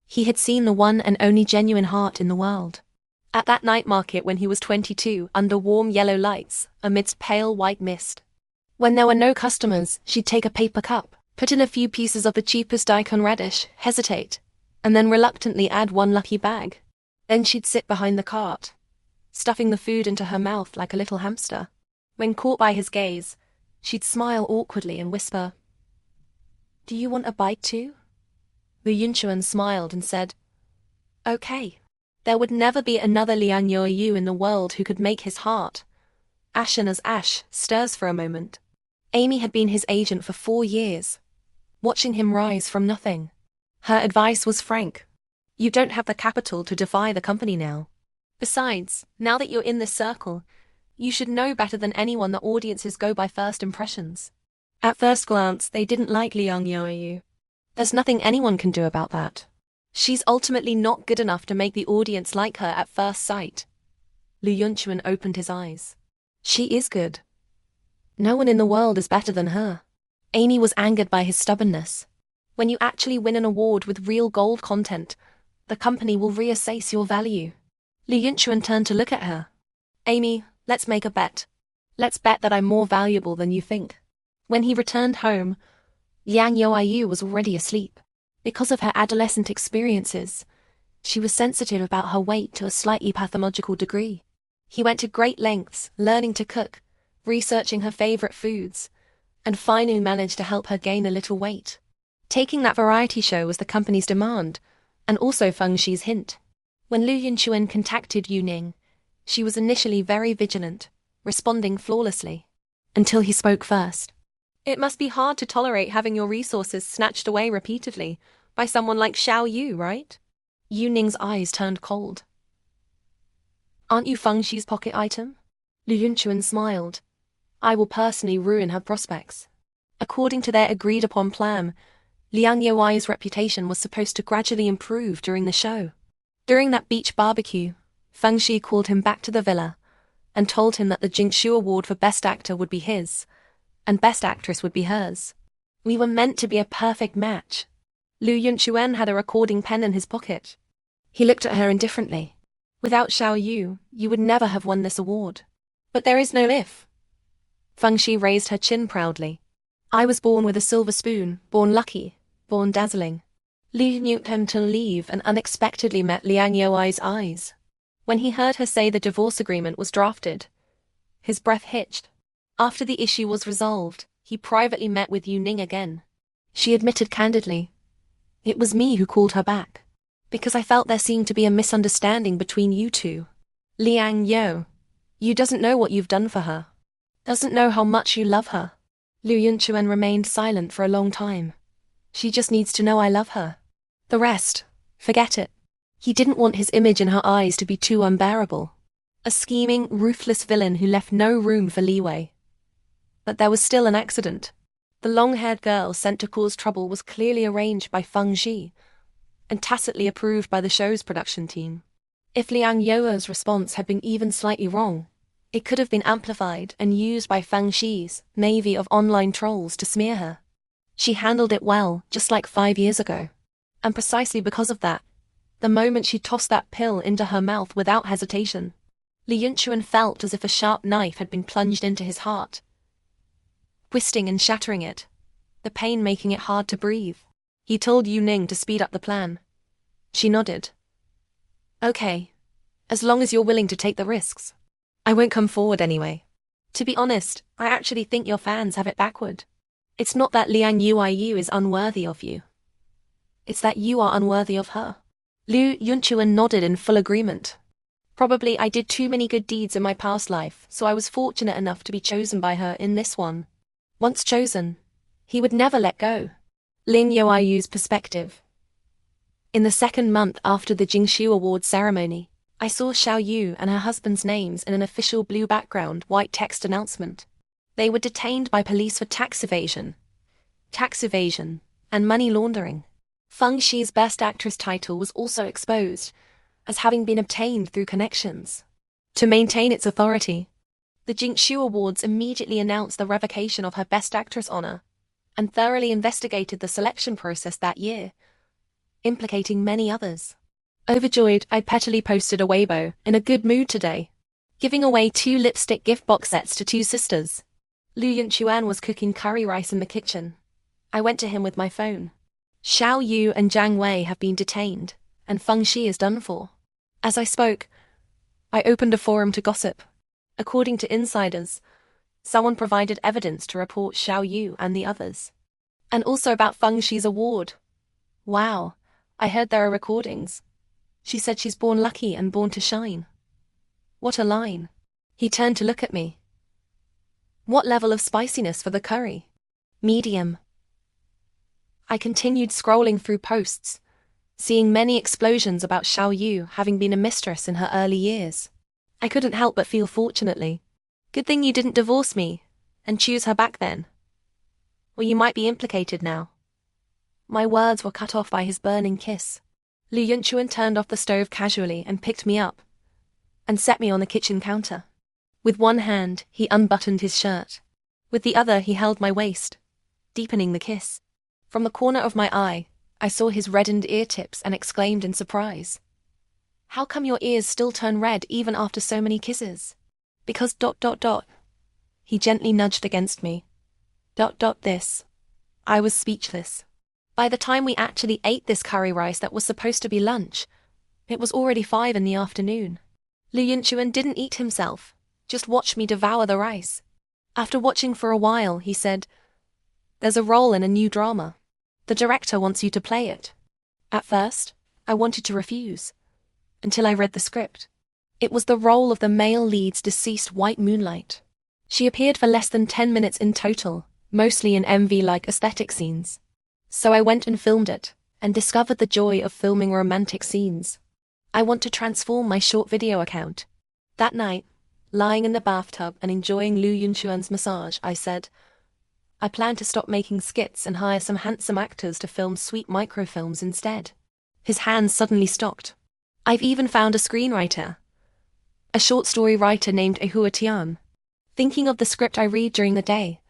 S1: He had seen the one and only genuine heart in the world. At that night market when he was 22, under warm yellow lights, amidst pale white mist. When there were no customers, she'd take a paper cup, put in a few pieces of the cheapest daikon radish, hesitate, and then reluctantly add one lucky bag. Then she'd sit behind the cart, stuffing the food into her mouth like a little hamster. When caught by his gaze, she'd smile awkwardly and whisper, "Do you want a bite too?" Liang Youyou smiled and said, "Okay." There would never be another Liang Youyou in the world who could make his heart, ashen as ash, stirs for a moment. Amy had been his agent for 4 years, watching him rise from nothing. Her advice was frank. You don't have the capital to defy the company now. Besides, now that you're in this circle, you should know better than anyone that audiences go by first impressions. At first glance, they didn't like Liang Youyou. There's nothing anyone can do about that. She's ultimately not good enough to make the audience like her at first sight. Liang Youyou opened his eyes. She is good. No one in the world is better than her. Amy was angered by his stubbornness. When you actually win an award with real gold content, the company will reassess your value. Liang Youyou turned to look at her. Amy, let's make a bet. Let's bet that I'm more valuable than you think. When he returned home, Liang Youyou was already asleep. Because of her adolescent experiences, she was sensitive about her weight to a slightly pathological degree. He went to great lengths, learning to cook, researching her favorite foods, and finally managed to help her gain a little weight. Taking that variety show was the company's demand, and also Feng Shi's hint. When Liang Youyou contacted Yuan, she was initially very vigilant, responding flawlessly. Until he spoke first. It must be hard to tolerate having your resources snatched away repeatedly by someone like Xiao Yu, right? Yuning's eyes turned cold. Aren't you Feng Shi's pocket item? Liang Youyou smiled. I will personally ruin her prospects. According to their agreed-upon plan, Liang Youyou's reputation was supposed to gradually improve during the show. During that beach barbecue, Feng Shi called him back to the villa and told him that the Jingxiu Award for Best Actor would be his, and Best Actress would be hers. We were meant to be a perfect match. Liang Youyou had a recording pen in his pocket. He looked at her indifferently. Without Xiao Yu, you would never have won this award. But there is no if. Feng Shi raised her chin proudly. I was born with a silver spoon, born lucky, born dazzling. Liang Youyou to leave and unexpectedly met Liang Youyou's eyes. When he heard her say the divorce agreement was drafted, his breath hitched. After the issue was resolved, he privately met with Yuning again. She admitted candidly, "It was me who called her back, because I felt there seemed to be a misunderstanding between you two. Liang Youyou doesn't know what you've done for her, doesn't know how much you love her." Liang Youyou remained silent for a long time. She just needs to know I love her. The rest, forget it. He didn't want his image in her eyes to be too unbearable. A scheming, ruthless villain who left no room for leeway. But there was still an accident. The long-haired girl sent to cause trouble was clearly arranged by Feng Shi and tacitly approved by the show's production team. If Liang Youyou's response had been even slightly wrong, it could have been amplified and used by Feng Shi's navy of online trolls to smear her. She handled it well, just like 5 years ago. And precisely because of that, the moment she tossed that pill into her mouth without hesitation, Liang Youyou felt as if a sharp knife had been plunged into his heart, twisting and shattering it, the pain making it hard to breathe. He told Yuning to speed up the plan. She nodded. Okay, as long as you're willing to take the risks. I won't come forward anyway. To be honest, I actually think your fans have it backward. It's not that Liang Youyou is unworthy of you. It's that you are unworthy of her. Liang Youyou nodded in full agreement. Probably I did too many good deeds in my past life, so I was fortunate enough to be chosen by her in this one. Once chosen, he would never let go. Liang Youyou's perspective. In the second month after the Jingxiu Award ceremony, I saw Xiao Yu and her husband's names in an official blue background white text announcement. They were detained by police for tax evasion, and money laundering. Feng Shi's Best Actress title was also exposed as having been obtained through connections. To maintain its authority, the Jingxiu Awards immediately announced the revocation of her Best Actress honor and thoroughly investigated the selection process that year, implicating many others. Overjoyed, I pettily posted a Weibo, in a good mood today, giving away 2 lipstick gift box sets to 2 sisters. Liang Youyou was cooking curry rice in the kitchen. I went to him with my phone. Xiao Yu and Jiang Wei have been detained, and Feng Shi is done for. As I spoke, I opened a forum to gossip. According to insiders, someone provided evidence to report Xiao Yu and the others. And also about Feng Shi's award. Wow, I heard there are recordings. She said she's born lucky and born to shine. What a line. He turned to look at me. What level of spiciness for the curry? Medium. I continued scrolling through posts, seeing many explosions about Xiao Yu having been a mistress in her early years. I couldn't help but feel fortunately. Good thing you didn't divorce me and choose her back then. Or you might be implicated now. My words were cut off by his burning kiss. Liang Youyou turned off the stove casually and picked me up and set me on the kitchen counter. With one hand, he unbuttoned his shirt. With the other, he held my waist, deepening the kiss. From the corner of my eye, I saw his reddened ear tips and exclaimed in surprise. How come your ears still turn red even after so many kisses? Because ... He gently nudged against me. This. I was speechless. By the time we actually ate this curry rice that was supposed to be lunch, it was already 5 in the afternoon. Liang Youyou didn't eat himself, just watched me devour the rice. After watching for a while, he said, "There's a role in a new drama. The director wants you to play it." At first, I wanted to refuse, until I read the script. It was the role of the male lead's deceased white moonlight. She appeared for less than 10 minutes in total, mostly in MV-like aesthetic scenes. So I went and filmed it, and discovered the joy of filming romantic scenes. I want to transform my short video account. That night, lying in the bathtub and enjoying Liang Youyou's massage, I said, I plan to stop making skits and hire some handsome actors to film sweet microfilms instead. His hands suddenly stopped. I've even found a screenwriter. A short story writer named Ahua Tian. Thinking of the script I read during the day,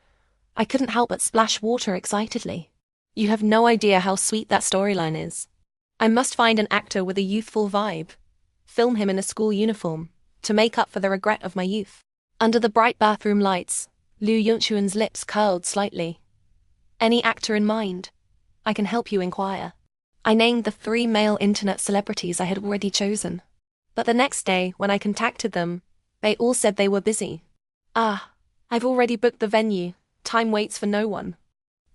S1: I couldn't help but splash water excitedly. You have no idea how sweet that storyline is. I must find an actor with a youthful vibe, film him in a school uniform, to make up for the regret of my youth. Under the bright bathroom lights, Liang Youyou's lips curled slightly. Any actor in mind? I can help you inquire. I named the 3 male internet celebrities I had already chosen. But the next day, when I contacted them, they all said they were busy. I've already booked the venue. Time waits for no one.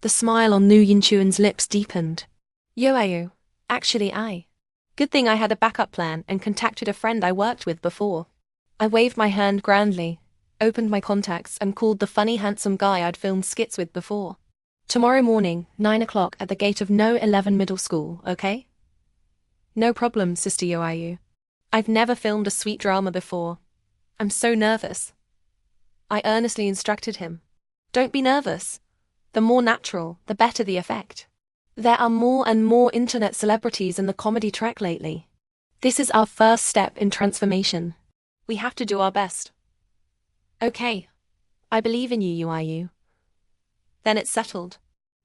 S1: The smile on Liang Youyou's lips deepened. Youyou, actually Good thing I had a backup plan and contacted a friend I worked with before. I waved my hand grandly, opened my contacts and called the funny handsome guy I'd filmed skits with before. Tomorrow morning, 9 o'clock at the gate of No 11 Middle School, okay? No problem, Sister Youyou. I've never filmed a sweet drama before. I'm so nervous. I earnestly instructed him. Don't be nervous. The more natural, the better the effect. There are more and more internet celebrities in the comedy track lately. This is our first step in transformation. We have to do our best. Okay. I believe in you, Youyou. Then it's settled.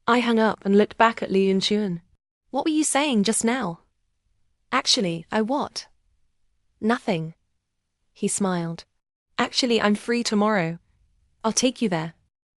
S1: I hung up and looked back at Liang Youyou. What were you saying just now? Actually, what? Nothing. He smiled. Actually, I'm free tomorrow. I'll take you there.